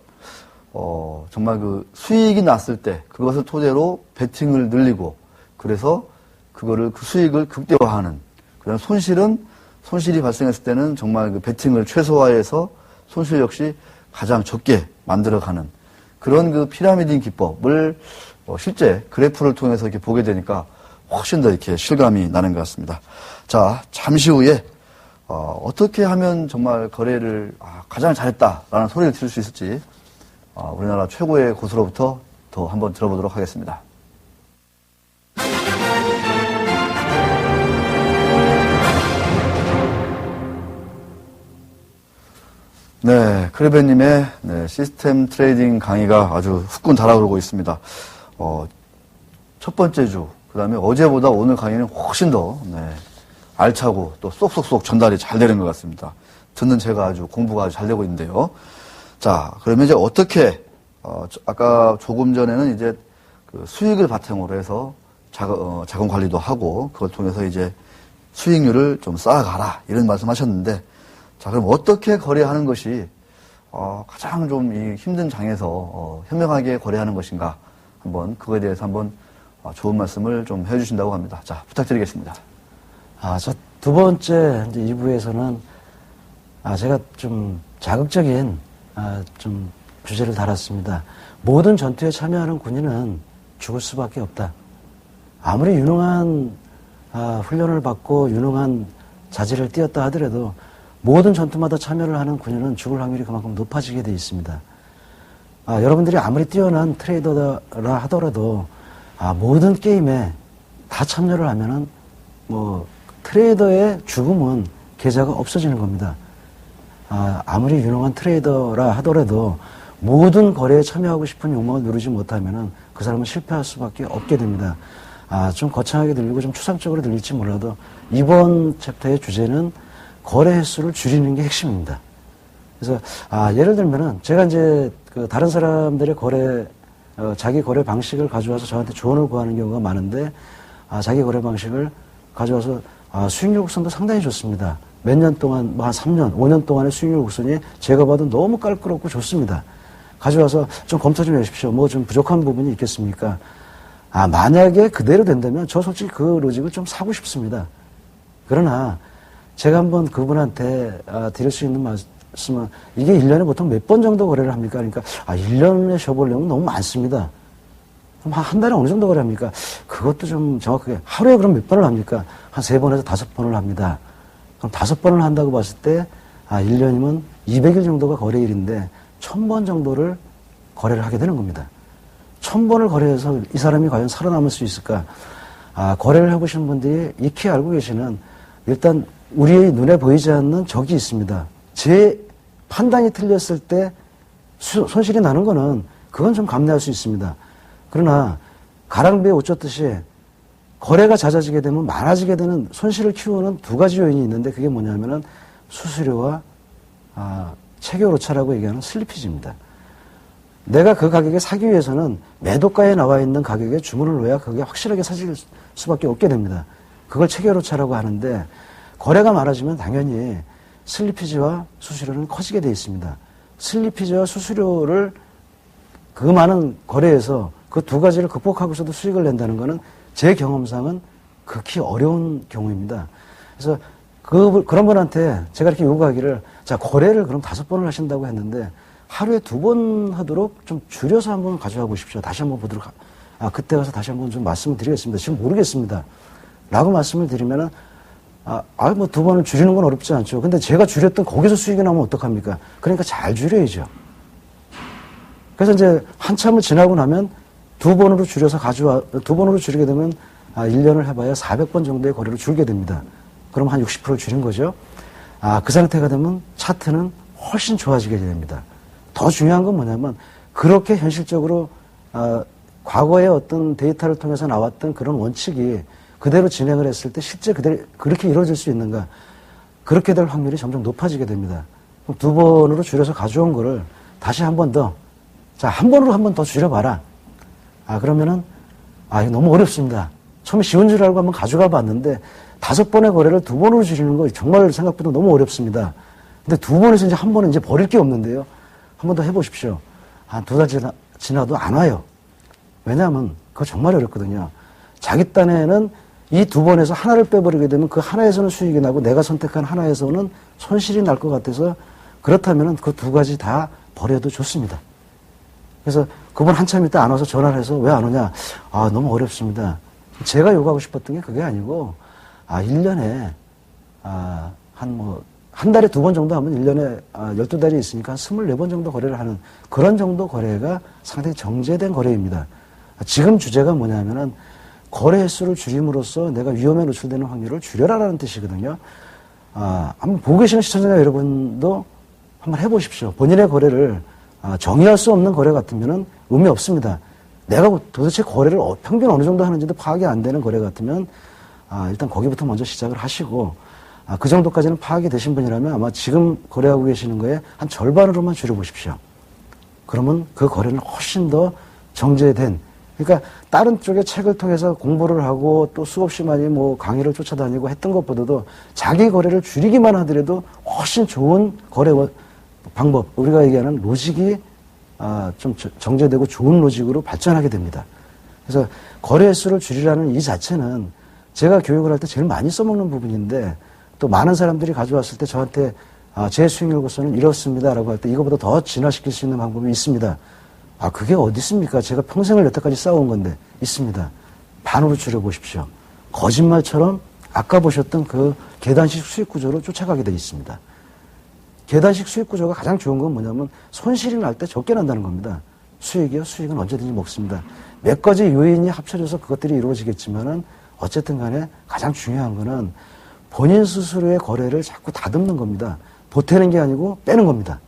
정말 수익이 났을 때 그것을 토대로 베팅을 늘리고, 그래서 그 수익을 극대화하는, 그다음 손실이 발생했을 때는 정말 베팅을 최소화해서 손실 역시 가장 적게 만들어가는 그런 피라미드인 기법을 실제 그래프를 통해서 이렇게 보게 되니까 훨씬 더 이렇게 실감이 나는 것 같습니다. 자, 잠시 후에 어떻게 하면 정말 거래를 가장 잘했다라는 소리를 들을 수 있을지 우리나라 최고의 고수로부터 더 한번 들어보도록 하겠습니다. 네, 크레벤님의 시스템 트레이딩 강의가 아주 후끈 달아오르고 있습니다. 첫 번째 주, 그 다음에 어제보다 오늘 강의는 훨씬 더 알차고 또 쏙쏙쏙 전달이 잘 되는 것 같습니다. 듣는 제가 아주 공부가 아주 잘 되고 있는데요. 자, 그러면 이제 어떻게 아까 조금 전에는 이제 수익을 바탕으로 해서 자금 관리도 하고 그걸 통해서 이제 수익률을 좀 쌓아가라 이런 말씀하셨는데, 자, 그럼 어떻게 거래하는 것이 가장 좀 이 힘든 장에서 현명하게 거래하는 것인가, 한번 그거에 대해서 한번 좋은 말씀을 좀 해주신다고 합니다. 자, 부탁드리겠습니다. 저 두 번째 이제 2부에서는 제가 좀 자극적인 좀 주제를 달았습니다. 모든 전투에 참여하는 군인은 죽을 수밖에 없다. 아무리 유능한 훈련을 받고 유능한 자질을 띄었다 하더라도 모든 전투마다 참여를 하는 군인은 죽을 확률이 그만큼 높아지게 되어 있습니다. 여러분들이 아무리 뛰어난 트레이더라 하더라도 모든 게임에 다 참여를 하면은 트레이더의 죽음은 계좌가 없어지는 겁니다. 아무리 유능한 트레이더라 하더라도 모든 거래에 참여하고 싶은 욕망을 누르지 못하면은 그 사람은 실패할 수밖에 없게 됩니다. 좀 거창하게 들리고 좀 추상적으로 들릴지 몰라도 이번 챕터의 주제는 거래 횟수를 줄이는 게 핵심입니다. 그래서 예를 들면은 제가 이제 다른 사람들의 자기 거래 방식을 가져와서 저한테 조언을 구하는 경우가 많은데, 자기 거래 방식을 가져와서 수익률 곡선도 상당히 좋습니다. 몇 년 동안 한 3년, 5년 동안의 수익률 곡선이 제가 봐도 너무 깔끔하고 좋습니다. 가져와서 좀 검토 좀 해주십시오. 뭐 좀 부족한 부분이 있겠습니까? 만약에 그대로 된다면 저 솔직히 그 로직을 좀 사고 싶습니다. 그러나 제가 한번 그분한테 드릴 수 있는 말씀은 이게 1년에 보통 몇 번 정도 거래를 합니까? 그러니까 1년에 쉬어보려면 너무 많습니다. 그럼 한 달에 어느 정도 거래합니까? 그것도 좀 정확하게 하루에 그럼 몇 번을 합니까? 한 3번에서 5번을 합니다. 그럼 5번을 한다고 봤을 때 1년이면 200일 정도가 거래일인데 1000번 정도를 거래를 하게 되는 겁니다. 1000번을 거래해서 이 사람이 과연 살아남을 수 있을까? 거래를 해보신 분들이 익히 알고 계시는 일단 우리의 눈에 보이지 않는 적이 있습니다. 제 판단이 틀렸을 때 손실이 나는 거는 그건 좀 감내할 수 있습니다. 그러나 가랑비에 옷 젖듯이 거래가 잦아지게 되면 많아지게 되는 손실을 키우는 두 가지 요인이 있는데 그게 뭐냐면은 수수료와 체결 오차라고 얘기하는 슬리피지입니다. 내가 그 가격에 사기 위해서는 매도가에 나와 있는 가격에 주문을 넣어야 그게 확실하게 사질 수밖에 없게 됩니다. 그걸 체결 오차라고 하는데 거래가 많아지면 당연히 슬리피지와 수수료는 커지게 되어 있습니다. 슬리피지와 수수료를 그 많은 거래에서 그 두 가지를 극복하고서도 수익을 낸다는 것은 제 경험상은 극히 어려운 경우입니다. 그래서 그런 분한테 제가 이렇게 요구하기를 자, 거래를 그럼 5번을 하신다고 했는데 하루에 2번 하도록 좀 줄여서 한번 가져와 보십시오. 다시 한번 보도록, 그때 가서 다시 한번 좀 말씀을 드리겠습니다. 지금 모르겠습니다. 라고 말씀을 드리면은, 뭐 2번을 줄이는 건 어렵지 않죠. 근데 제가 줄였던 거기서 수익이 나면 어떡합니까? 그러니까 잘 줄여야죠. 그래서 이제 한참을 지나고 나면 2번으로 줄여서 2번으로 줄이게 되면 1년을 해봐야 400번 정도의 거래를 줄게 됩니다. 그럼 한 60% 줄인 거죠. 그 상태가 되면 차트는 훨씬 좋아지게 됩니다. 더 중요한 건 뭐냐면 그렇게 현실적으로 과거의 어떤 데이터를 통해서 나왔던 그런 원칙이 그대로 진행을 했을 때 실제 그대로 그렇게 이루어질 수 있는가? 그렇게 될 확률이 점점 높아지게 됩니다. 그럼 2번으로 줄여서 가져온 거를 다시 한 번 더, 자, 한 번으로 한 번 더 줄여봐라. 그러면은, 이거 너무 어렵습니다. 처음에 쉬운 줄 알고 한번 가져가 봤는데, 5번의 거래를 2번으로 줄이는 거 정말 생각보다 너무 어렵습니다. 근데 2번에서 이제 한 번은 이제 버릴 게 없는데요. 한 번 더 해보십시오. 한 2달 지나도 안 와요. 왜냐하면 그거 정말 어렵거든요. 자기 딴에는 이 2번에서 하나를 빼버리게 되면 그 하나에서는 수익이 나고 내가 선택한 하나에서는 손실이 날 것 같아서 그렇다면 그 2가지 다 버려도 좋습니다. 그래서 그분 한참 있다 안 와서 전화를 해서 왜 안 오냐? 너무 어렵습니다. 제가 요구하고 싶었던 게 그게 아니고, 1년에, 한 달에 2번 정도 하면 1년에 12달이 있으니까 24번 정도 거래를 하는 그런 정도 거래가 상당히 정제된 거래입니다. 지금 주제가 뭐냐면은 거래 횟수를 줄임으로써 내가 위험에 노출되는 확률을 줄여라라는 뜻이거든요. 한번 보고 계시는 시청자 여러분도 한번 해보십시오. 본인의 거래를 정의할 수 없는 거래 같으면은 의미 없습니다. 내가 도대체 거래를 평균 어느 정도 하는지도 파악이 안 되는 거래 같으면 일단 거기부터 먼저 시작을 하시고 그 정도까지는 파악이 되신 분이라면 아마 지금 거래하고 계시는 거에 한 절반으로만 줄여보십시오. 그러면 그 거래는 훨씬 더 정제된, 그러니까 다른 쪽의 책을 통해서 공부를 하고 또 수없이 많이 뭐 강의를 쫓아다니고 했던 것보다도 자기 거래를 줄이기만 하더라도 훨씬 좋은 거래 방법, 우리가 얘기하는 로직이 좀 정제되고 좋은 로직으로 발전하게 됩니다. 그래서 거래 횟수를 줄이라는 이 자체는 제가 교육을 할 때 제일 많이 써먹는 부분인데 또 많은 사람들이 가져왔을 때 저한테 제 수익률로서는 이렇습니다라고 할 때 이거보다 더 진화시킬 수 있는 방법이 있습니다. 그게 어디 있습니까? 제가 평생을 여태까지 쌓아온 건데 있습니다. 반으로 줄여보십시오. 거짓말처럼 아까 보셨던 그 계단식 수익 구조로 쫓아가게 되어 있습니다. 계단식 수익 구조가 가장 좋은 건 뭐냐면 손실이 날 때 적게 난다는 겁니다. 수익은 언제든지 먹습니다. 몇 가지 요인이 합쳐져서 그것들이 이루어지겠지만은 어쨌든 간에 가장 중요한 거는 본인 스스로의 거래를 자꾸 다듬는 겁니다. 보태는 게 아니고 빼는 겁니다.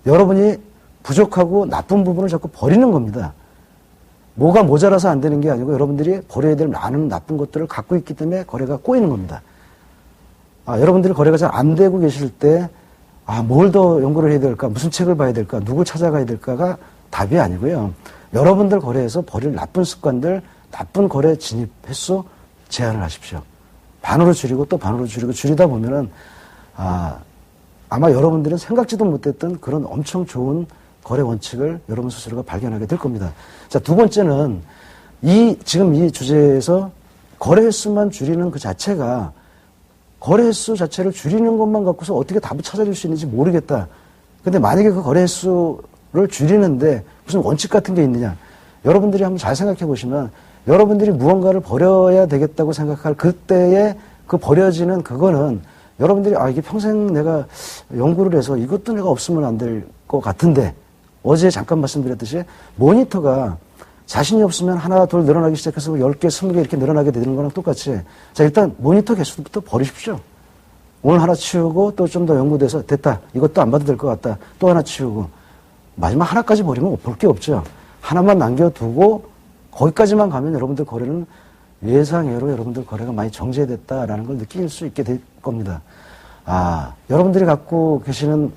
여러분이 부족하고 나쁜 부분을 자꾸 버리는 겁니다. 뭐가 모자라서 안 되는 게 아니고 여러분들이 버려야 될 많은 나쁜 것들을 갖고 있기 때문에 거래가 꼬이는 겁니다. 여러분들이 거래가 잘 안 되고 계실 때 뭘 더 연구를 해야 될까? 무슨 책을 봐야 될까? 누굴 찾아가야 될까가 답이 아니고요. 여러분들 거래에서 버릴 나쁜 습관들, 나쁜 거래 진입 횟수 제한을 하십시오. 반으로 줄이고 또 반으로 줄이고 줄이다 보면은 아마 여러분들은 생각지도 못했던 그런 엄청 좋은 거래 원칙을 여러분 스스로가 발견하게 될 겁니다. 자, 두 번째는 지금 이 주제에서 거래 횟수만 줄이는 그 자체가 거래 횟수 자체를 줄이는 것만 갖고서 어떻게 답을 찾아줄 수 있는지 모르겠다. 근데 만약에 그 거래 횟수를 줄이는데 무슨 원칙 같은 게 있느냐. 여러분들이 한번 잘 생각해 보시면 여러분들이 무언가를 버려야 되겠다고 생각할 그때에 그 버려지는 그거는 여러분들이 이게 평생 내가 연구를 해서 이것도 내가 없으면 안 될 것 같은데 어제 잠깐 말씀드렸듯이 모니터가 자신이 없으면 하나, 둘 늘어나기 시작해서 10개, 20개 이렇게 늘어나게 되는 거랑 똑같이 자, 일단 모니터 개수부터 버리십시오. 오늘 하나 치우고 또 좀 더 연구돼서 됐다. 이것도 안 봐도 될 것 같다. 또 하나 치우고 마지막 하나까지 버리면 볼 게 없죠. 하나만 남겨두고 거기까지만 가면 여러분들 거래는 예상외로 여러분들 거래가 많이 정제됐다라는 걸 느낄 수 있게 될 겁니다. 여러분들이 갖고 계시는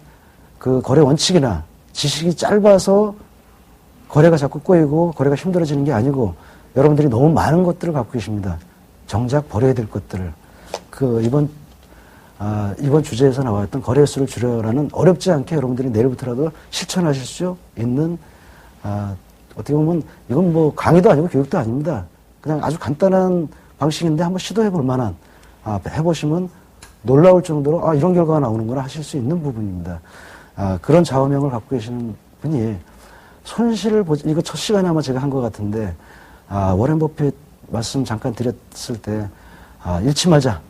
그 거래 원칙이나 지식이 짧아서 거래가 자꾸 꼬이고 거래가 힘들어지는 게 아니고 여러분들이 너무 많은 것들을 갖고 계십니다. 정작 버려야 될 것들을. 이번 주제에서 나왔던 거래 횟수를 줄여라는 어렵지 않게 여러분들이 내일부터라도 실천하실 수 있는, 어떻게 보면 이건 뭐 강의도 아니고 교육도 아닙니다. 그냥 아주 간단한 방식인데 한번 시도해 볼 만한, 해보시면 놀라울 정도로 이런 결과가 나오는구나 하실 수 있는 부분입니다. 그런 좌우명을 갖고 계시는 분이 손실을 이거 첫 시간에 아마 제가 한 것 같은데, 워렌 버핏 말씀 잠깐 드렸을 때, 잃지 말자.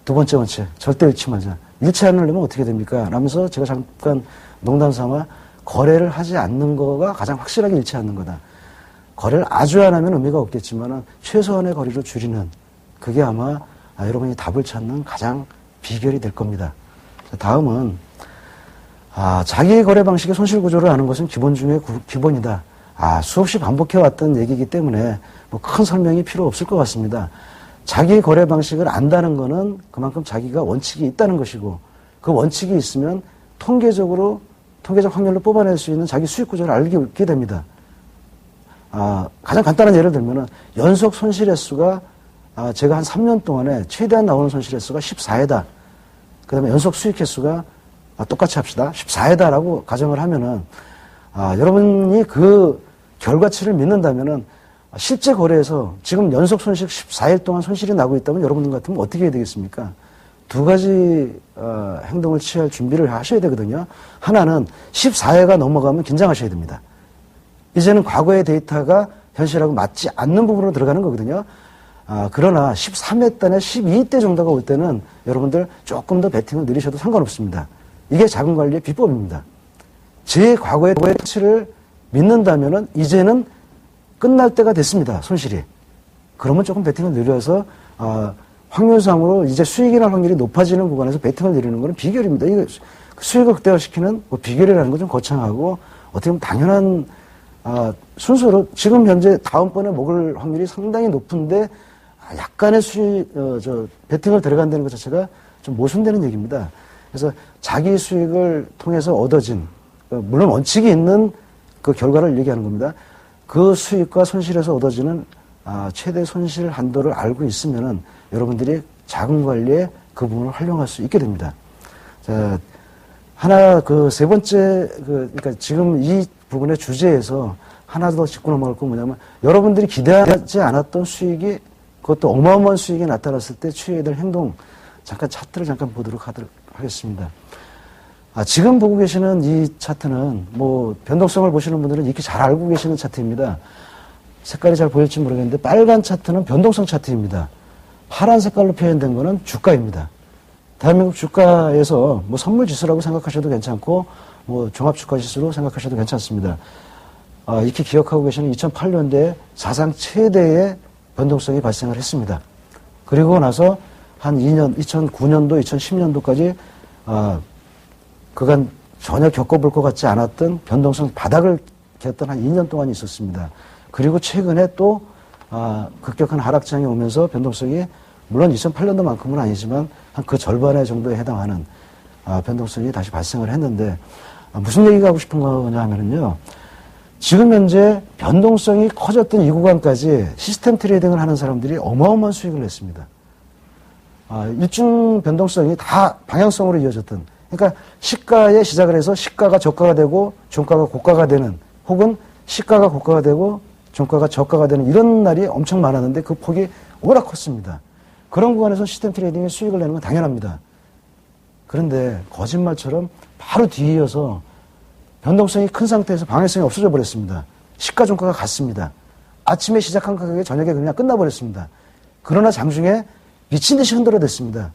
두 번째 원칙. 절대 잃지 말자. 잃지 않으려면 어떻게 됩니까? 라면서 제가 잠깐 농담 삼아 거래를 하지 않는 거가 가장 확실하게 잃지 않는 거다. 거래를 아주 안 하면 의미가 없겠지만 최소한의 거리를 줄이는 그게 아마 여러분이 답을 찾는 가장 비결이 될 겁니다. 다음은 자기 거래 방식의 손실 구조를 아는 것은 기본 중에 기본이다. 수없이 반복해왔던 얘기이기 때문에 뭐 큰 설명이 필요 없을 것 같습니다. 자기 거래 방식을 안다는 것은 그만큼 자기가 원칙이 있다는 것이고 그 원칙이 있으면 통계적 확률로 뽑아낼 수 있는 자기 수익 구조를 알게 됩니다. 가장 간단한 예를 들면은 연속 손실 횟수가 제가 한 3년 동안에 최대한 나오는 손실 횟수가 14회다. 그 다음에 연속 수익 횟수가 똑같이 합시다. 14회다라고 가정을 하면은 여러분이 그 결과치를 믿는다면은 실제 거래에서 지금 연속 손실 14일 동안 손실이 나고 있다면 여러분 같으면 어떻게 해야 되겠습니까? 두 가지 행동을 취할 준비를 하셔야 되거든요. 하나는 14회가 넘어가면 긴장하셔야 됩니다. 이제는 과거의 데이터가 현실하고 맞지 않는 부분으로 들어가는 거거든요. 그러나 13회 단에 12대 정도가 올 때는 여러분들 조금 더 베팅을 늘리셔도 상관없습니다. 이게 자금관리의 비법입니다. 제 과거의 가치를 믿는다면은 이제는 끝날 때가 됐습니다. 손실이. 그러면 조금 베팅을 늘려서 확률상으로 이제 수익이 날 확률이 높아지는 구간에서 베팅을 늘리는 것은 비결입니다. 이거 수익을 극대화시키는 비결이라는 건 좀 거창하고 어떻게 보면 당연한 순서로 지금 현재 다음번에 먹을 확률이 상당히 높은데 약간의 베팅을 들어간다는 것 자체가 좀 모순되는 얘기입니다. 그래서 자기 수익을 통해서 얻어진 물론 원칙이 있는 그 결과를 얘기하는 겁니다. 그 수익과 손실에서 얻어지는 최대 손실 한도를 알고 있으면은 여러분들이 자금 관리에 그 부분을 활용할 수 있게 됩니다. 자, 세 번째, 그러니까 지금 이 부분의 주제에서 하나 더 짚고 넘어갈 건 뭐냐면 여러분들이 기대하지 않았던 수익이 그것도 어마어마한 수익이 나타났을 때 취해야 될 행동 차트를 잠깐 보도록 하겠습니다. 지금 보고 계시는 이 차트는 뭐 변동성을 보시는 분들은 이렇게 잘 알고 계시는 차트입니다. 색깔이 잘 보일지 모르겠는데 빨간 차트는 변동성 차트입니다. 파란 색깔로 표현된 거는 주가입니다. 대한민국 주가에서 뭐 선물 지수라고 생각하셔도 괜찮고 뭐 종합 주가 지수로 생각하셔도 괜찮습니다. 이렇게 기억하고 계시는 2008년도에 사상 최대의 변동성이 발생을 했습니다. 그리고 나서 한 2009년도, 2010년도까지 그간 전혀 겪어볼 것 같지 않았던 변동성 바닥을 겼던 한 2년 동안이 있었습니다. 그리고 최근에 또 급격한 하락장이 오면서 변동성이 물론 2008년도만큼은 아니지만 한 그 절반의 정도에 해당하는 변동성이 다시 발생을 했는데 무슨 얘기가 하고 싶은 거냐 하면은요. 지금 현재 변동성이 커졌던 이 구간까지 시스템 트레이딩을 하는 사람들이 어마어마한 수익을 냈습니다. 일중 변동성이 다 방향성으로 이어졌던 그러니까 시가에 시작을 해서 시가가 저가가 되고 종가가 고가가 되는, 혹은 시가가 고가가 되고 종가가 저가가 되는 이런 날이 엄청 많았는데 그 폭이 워낙 컸습니다. 그런 구간에서 시스템 트레이딩에 수익을 내는 건 당연합니다. 그런데 거짓말처럼 바로 뒤에 이어서 변동성이 큰 상태에서 방해성이 없어져 버렸습니다. 시가 종가가 같습니다. 아침에 시작한 가격이 저녁에 그냥 끝나버렸습니다. 그러나 장중에 미친 듯이 흔들어댔습니다.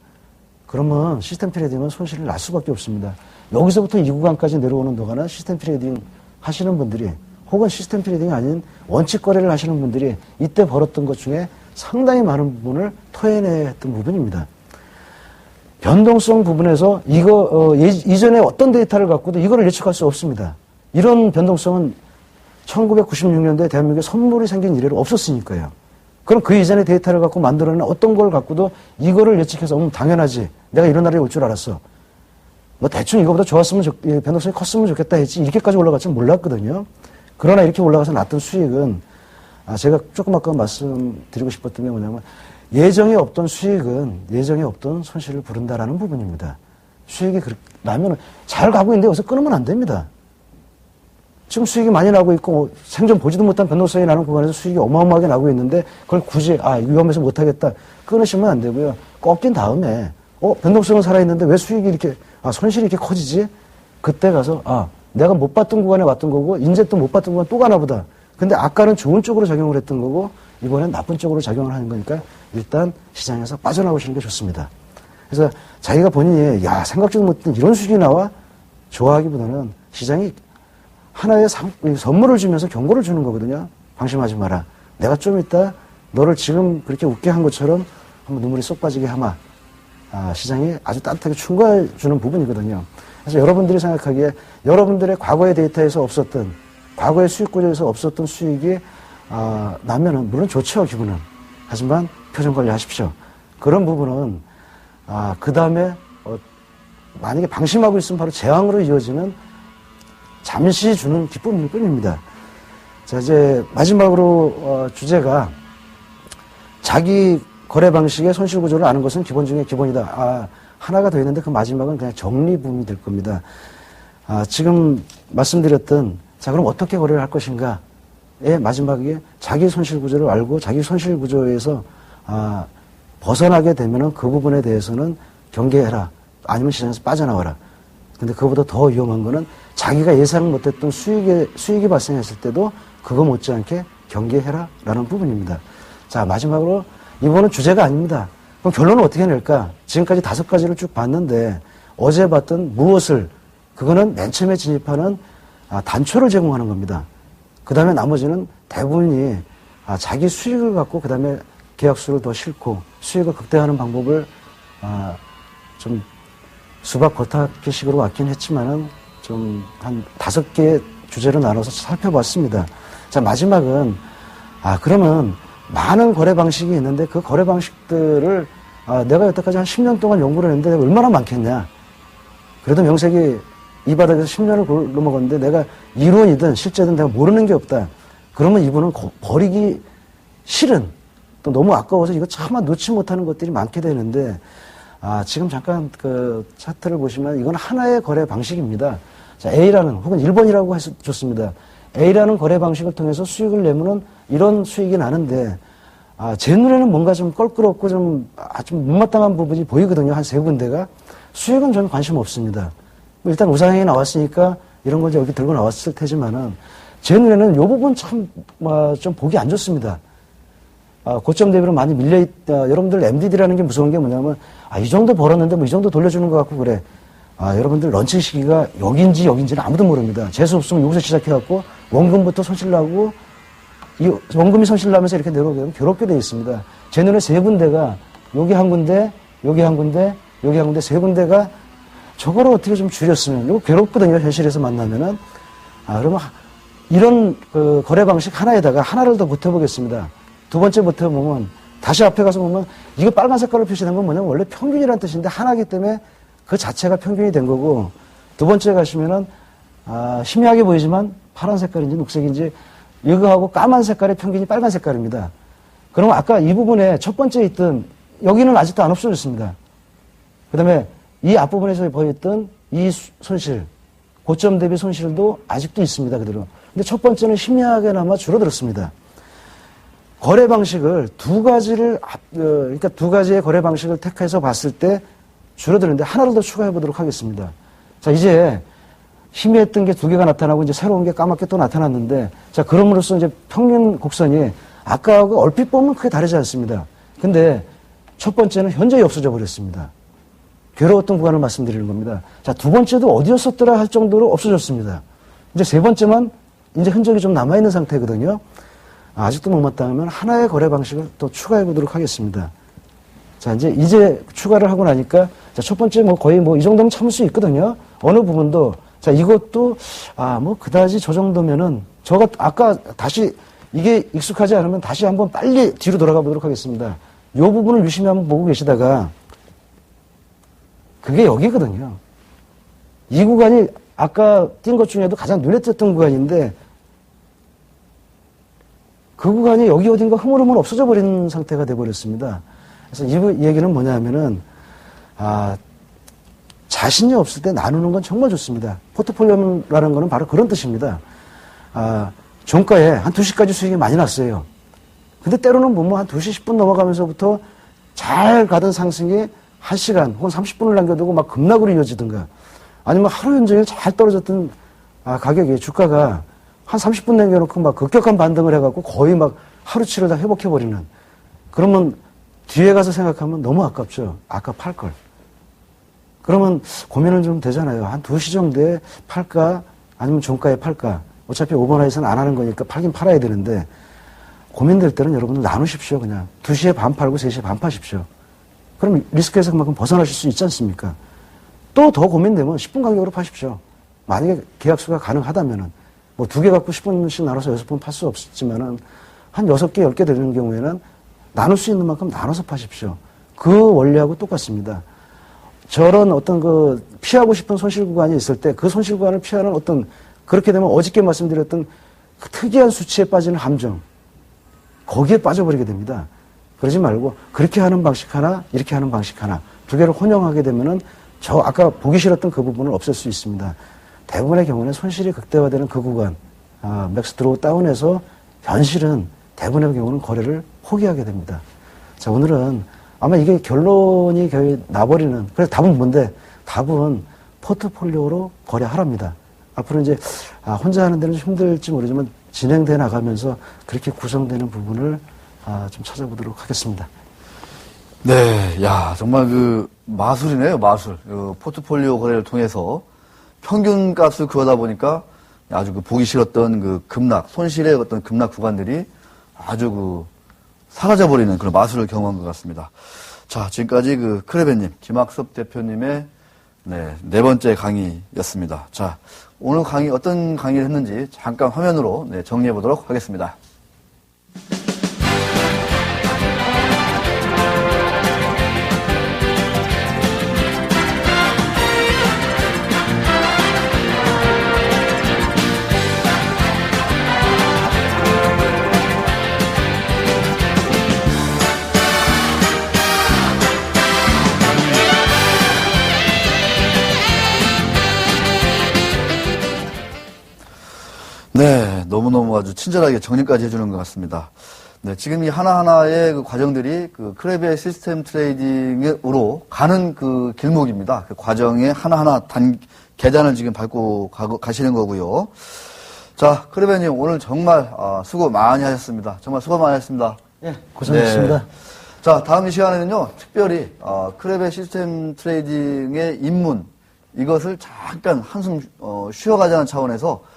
그러면 시스템 트레이딩은 손실을 날 수밖에 없습니다. 여기서부터 이 구간까지 내려오는 동안은 시스템 트레이딩 하시는 분들이, 혹은 시스템 트레이딩이 아닌 원칙 거래를 하시는 분들이 이때 벌었던 것 중에 상당히 많은 부분을 토해냈던 부분입니다. 변동성 부분에서 이전에 어떤 데이터를 갖고도 이거를 예측할 수 없습니다. 이런 변동성은 1996년도에 대한민국에 선물이 생긴 이래로 없었으니까요. 그럼 그 이전의 데이터를 갖고 만들어낸 어떤 걸 갖고도 이거를 예측해서 당연하지. 내가 이런 날이 올 줄 알았어. 뭐 대충 이거보다 좋았으면 변동성이 컸으면 좋겠다 했지 이렇게까지 올라갈 줄 몰랐거든요. 그러나 이렇게 올라가서 났던 수익은 제가 조금 아까 말씀드리고 싶었던 게 뭐냐면 예정에 없던 수익은 예정에 없던 손실을 부른다라는 부분입니다. 수익이 나면 잘 가고 있는데 여기서 끊으면 안 됩니다. 지금 수익이 많이 나고 있고 생전 보지도 못한 변동성이 나는 구간에서 수익이 어마어마하게 나고 있는데 그걸 굳이 위험해서 못하겠다 끊으시면 안 되고요. 꺾인 다음에 변동성은 살아있는데 왜 수익이 이렇게 손실이 이렇게 커지지? 그때 가서 내가 못 봤던 구간에 왔던 거고 이제 또 못 봤던 구간 또 가나 보다. 근데 아까는 좋은 쪽으로 작용을 했던 거고 이번엔 나쁜 쪽으로 작용을 하는 거니까 일단 시장에서 빠져나오시는 게 좋습니다. 그래서 자기가 본인이 생각지도 못했던 이런 수익이 나와 좋아하기보다는 시장이 하나의 선물을 주면서 경고를 주는 거거든요. 방심하지 마라. 내가 좀 이따 너를 지금 그렇게 웃게 한 것처럼 한번 눈물이 쏙 빠지게 하마. 시장이 아주 따뜻하게 충고해 주는 부분이거든요. 그래서 여러분들이 생각하기에 여러분들의 과거의 데이터에서 없었던, 과거의 수익 구조에서 없었던 수익이 나면은 물론 좋죠, 기분은. 하지만 표정 관리하십시오. 그런 부분은 그 다음에 만약에 방심하고 있으면 바로 재앙으로 이어지는 잠시 주는 기쁨일 뿐입니다. 자, 이제 마지막으로 주제가 자기 거래 방식의 손실 구조를 아는 것은 기본 중에 기본이다. 하나가 더 있는데 그 마지막은 그냥 정리부분이 될 겁니다. 지금 말씀드렸던 자 그럼 어떻게 거래를 할 것인가의 마지막에 자기 손실 구조를 알고 자기 손실 구조에서 벗어나게 되면은 그 부분에 대해서는 경계해라. 아니면 시장에서 빠져나와라. 근데 그거보다 더 위험한 거는 자기가 예상 못했던 수익이 발생했을 때도 그거 못지않게 경계해라 라는 부분입니다. 자, 마지막으로 이번은 주제가 아닙니다. 그럼 결론은 어떻게 낼까? 지금까지 5가지를 쭉 봤는데 어제 봤던 무엇을 그거는 맨 처음에 진입하는 단초를 제공하는 겁니다. 그 다음에 나머지는 대부분이 자기 수익을 갖고 그 다음에 계약수를 더 싣고 수익을 극대화하는 방법을 좀 수박 겉핥기식으로 왔긴 했지만은 좀 한 5개의 주제로 나눠서 살펴봤습니다. 자, 마지막은 그러면 많은 거래 방식이 있는데 그 거래 방식들을 내가 여태까지 한 10년 동안 연구를 했는데 내가 얼마나 많겠냐. 그래도 명색이 이 바닥에서 10년을 넘어갔는데 내가 이론이든 실제든 내가 모르는 게 없다. 그러면 이분은 버리기 싫은 또 너무 아까워서 이거 차마 놓지 못하는 것들이 많게 되는데 지금 잠깐 그 차트를 보시면 이건 하나의 거래 방식입니다. 자, A라는 혹은 1번이라고 해서 좋습니다. A라는 거래 방식을 통해서 수익을 내면은 이런 수익이 나는데 제 눈에는 뭔가 좀 껄끄럽고 좀 못마땅한 부분이 보이거든요. 한 3군데가. 수익은 저는 관심 없습니다. 일단 우상향이 나왔으니까 이런 걸 여기 들고 나왔을 테지만은 제 눈에는 이 부분 참 좀 보기 안 좋습니다. 고점 대비로 많이 여러분들 MDD라는 게 무서운 게 뭐냐면 이 정도 벌었는데 뭐 이 정도 돌려주는 것 같고 그래. 여러분들 런칭 시기가 여긴지는 아무도 모릅니다. 재수 없으면 여기서 시작해갖고 원금부터 손실나고 이 원금이 손실나면서 이렇게 내려오면 괴롭게 되어 있습니다. 제 눈에 3군데가 여기 한 군데, 여기 한 군데, 여기 한 군데 3군데가 저거를 어떻게 좀 줄였으면 이거 괴롭거든요. 현실에서 만나면은 그러면 이런 그 거래 방식 하나에다가 하나를 더 붙여보겠습니다. 두 번째 붙여보면 다시 앞에 가서 보면 이거 빨간 색깔로 표시된 건 뭐냐면 원래 평균이라는 뜻인데 하나이기 때문에 그 자체가 평균이 된 거고 두 번째 가시면은 희미하게 보이지만 파란 색깔인지 녹색인지 이거하고 까만 색깔의 평균이 빨간 색깔입니다. 그러면 아까 이 부분에 첫 번째 있던 여기는 아직도 안 없어졌습니다. 그 다음에 이 앞부분에서 보였던 이 손실, 고점 대비 손실도 아직도 있습니다. 그대로. 근데 첫 번째는 희미하게나마 줄어들었습니다. 거래 방식을 그러니까 두 가지의 거래 방식을 택해서 봤을 때 줄어드는데 하나를 더 추가해 보도록 하겠습니다. 자, 이제 희미했던 게 두 개가 나타나고 이제 새로운 게 까맣게 또 나타났는데, 자, 그럼으로써 이제 평균 곡선이 아까하고 얼핏 보면 크게 다르지 않습니다. 근데 첫 번째는 현저히 없어져 버렸습니다. 괴로웠던 구간을 말씀드리는 겁니다. 자, 두 번째도 어디였었더라 할 정도로 없어졌습니다. 이제 세 번째만 이제 흔적이 좀 남아있는 상태거든요. 아직도 못마땅하면 하나의 거래 방식을 또 추가해 보도록 하겠습니다. 자, 이제 추가를 하고 나니까, 자, 첫 번째 거의 이 정도면 참을 수 있거든요. 어느 부분도, 자, 이것도, 그다지 저 정도면은, 아까 다시, 이게 익숙하지 않으면 다시 한번 빨리 뒤로 돌아가 보도록 하겠습니다. 이 부분을 유심히 한번 보고 계시다가, 그게 여기거든요. 이 구간이 아까 띈 것 중에도 가장 눈에 띄었던 구간인데, 그 구간이 여기 어딘가 흐물흐물 없어져 버린 상태가 돼버렸습니다. 그래서 이 얘기는 뭐냐면은, 자신이 없을 때 나누는 건 정말 좋습니다. 포트폴리오라는 거는 바로 그런 뜻입니다. 종가에 한 2시까지 수익이 많이 났어요. 근데 때로는 한 2시 10분 넘어가면서부터 잘 가던 상승이 1시간 혹은 30분을 남겨두고 막 급락으로 이어지든가, 아니면 하루 연종일 잘 떨어졌던 가격이, 주가가 한 30분 남겨놓고 막 급격한 반등을 해갖고 거의 막 하루치를 다 회복해버리는, 그러면 뒤에 가서 생각하면 너무 아깝죠. 아까 팔걸. 그러면 고민은 좀 되잖아요. 한 2시 정도에 팔까? 아니면 종가에 팔까? 어차피 오버나잇은 안 하는 거니까 팔긴 팔아야 되는데, 고민될 때는 여러분들 나누십시오. 그냥 2시에 반 팔고 3시에 반 파십시오. 그럼 리스크에서 그만큼 벗어나실 수 있지 않습니까? 또 더 고민되면 10분 간격으로 파십시오. 만약에 계약수가 가능하다면은, 2개 갖고 10분씩 나눠서 6분 팔 수 없지만은, 한 6개, 10개 되는 경우에는 나눌 수 있는 만큼 나눠서 파십시오. 그 원리하고 똑같습니다. 저런 어떤 피하고 싶은 손실 구간이 있을 때 그 손실 구간을 피하는 그렇게 되면 어저께 말씀드렸던 그 특이한 수치에 빠지는 함정, 거기에 빠져버리게 됩니다. 그러지 말고 그렇게 하는 방식 하나, 이렇게 하는 방식 하나, 두 개를 혼용하게 되면은 아까 보기 싫었던 그 부분을 없앨 수 있습니다. 대부분의 경우는 손실이 극대화되는 그 구간, 맥스 드로우 다운에서 현실은 대부분의 경우는 거래를 포기하게 됩니다. 자, 오늘은 아마 이게 결론이 거의 나버리는, 그래서 답은 뭔데? 답은 포트폴리오로 거래하랍니다. 앞으로 이제, 혼자 하는 데는 좀 힘들지 모르지만 진행돼 나가면서 그렇게 구성되는 부분을 좀 찾아보도록 하겠습니다. 네, 정말 마술이네요, 마술. 포트폴리오 거래를 통해서 평균 값을 그어다 보니까 아주 보기 싫었던 급락, 손실의 어떤 급락 구간들이 아주 사라져버리는 그런 마술을 경험한 것 같습니다. 자, 지금까지 크레베님, 김학섭 대표님의 네 번째 강의였습니다. 자, 오늘 강의 어떤 강의를 했는지 잠깐 화면으로 정리해 보도록 하겠습니다. 네, 너무너무 아주 친절하게 정리까지 해주는 것 같습니다. 네, 지금 이 하나하나의 과정들이 크레베 시스템 트레이딩으로 가는 길목입니다. 그 과정의 하나하나 계단을 지금 밟고 가시는 거고요. 자, 크레베님 오늘 정말 수고 많이 하셨습니다. 정말 수고 많이 하셨습니다. 네, 고생하셨습니다. 네. 자, 다음 이 시간에는요, 특별히 크레베 시스템 트레이딩의 입문, 이것을 잠깐 한숨 쉬어가자는 차원에서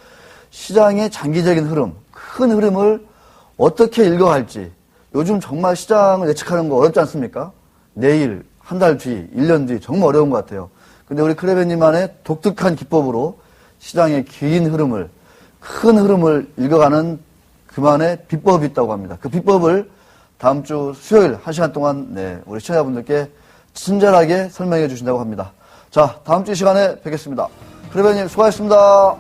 시장의 장기적인 흐름, 큰 흐름을 어떻게 읽어갈지, 요즘 정말 시장을 예측하는 거 어렵지 않습니까? 내일, 한 달 뒤, 1년 뒤 정말 어려운 것 같아요. 근데 우리 크레베님만의 독특한 기법으로 시장의 긴 흐름을, 큰 흐름을 읽어가는 그만의 비법이 있다고 합니다. 그 비법을 다음 주 수요일 1시간 동안 우리 시청자분들께 친절하게 설명해 주신다고 합니다. 자, 다음 주 시간에 뵙겠습니다. 크레베님 수고하셨습니다.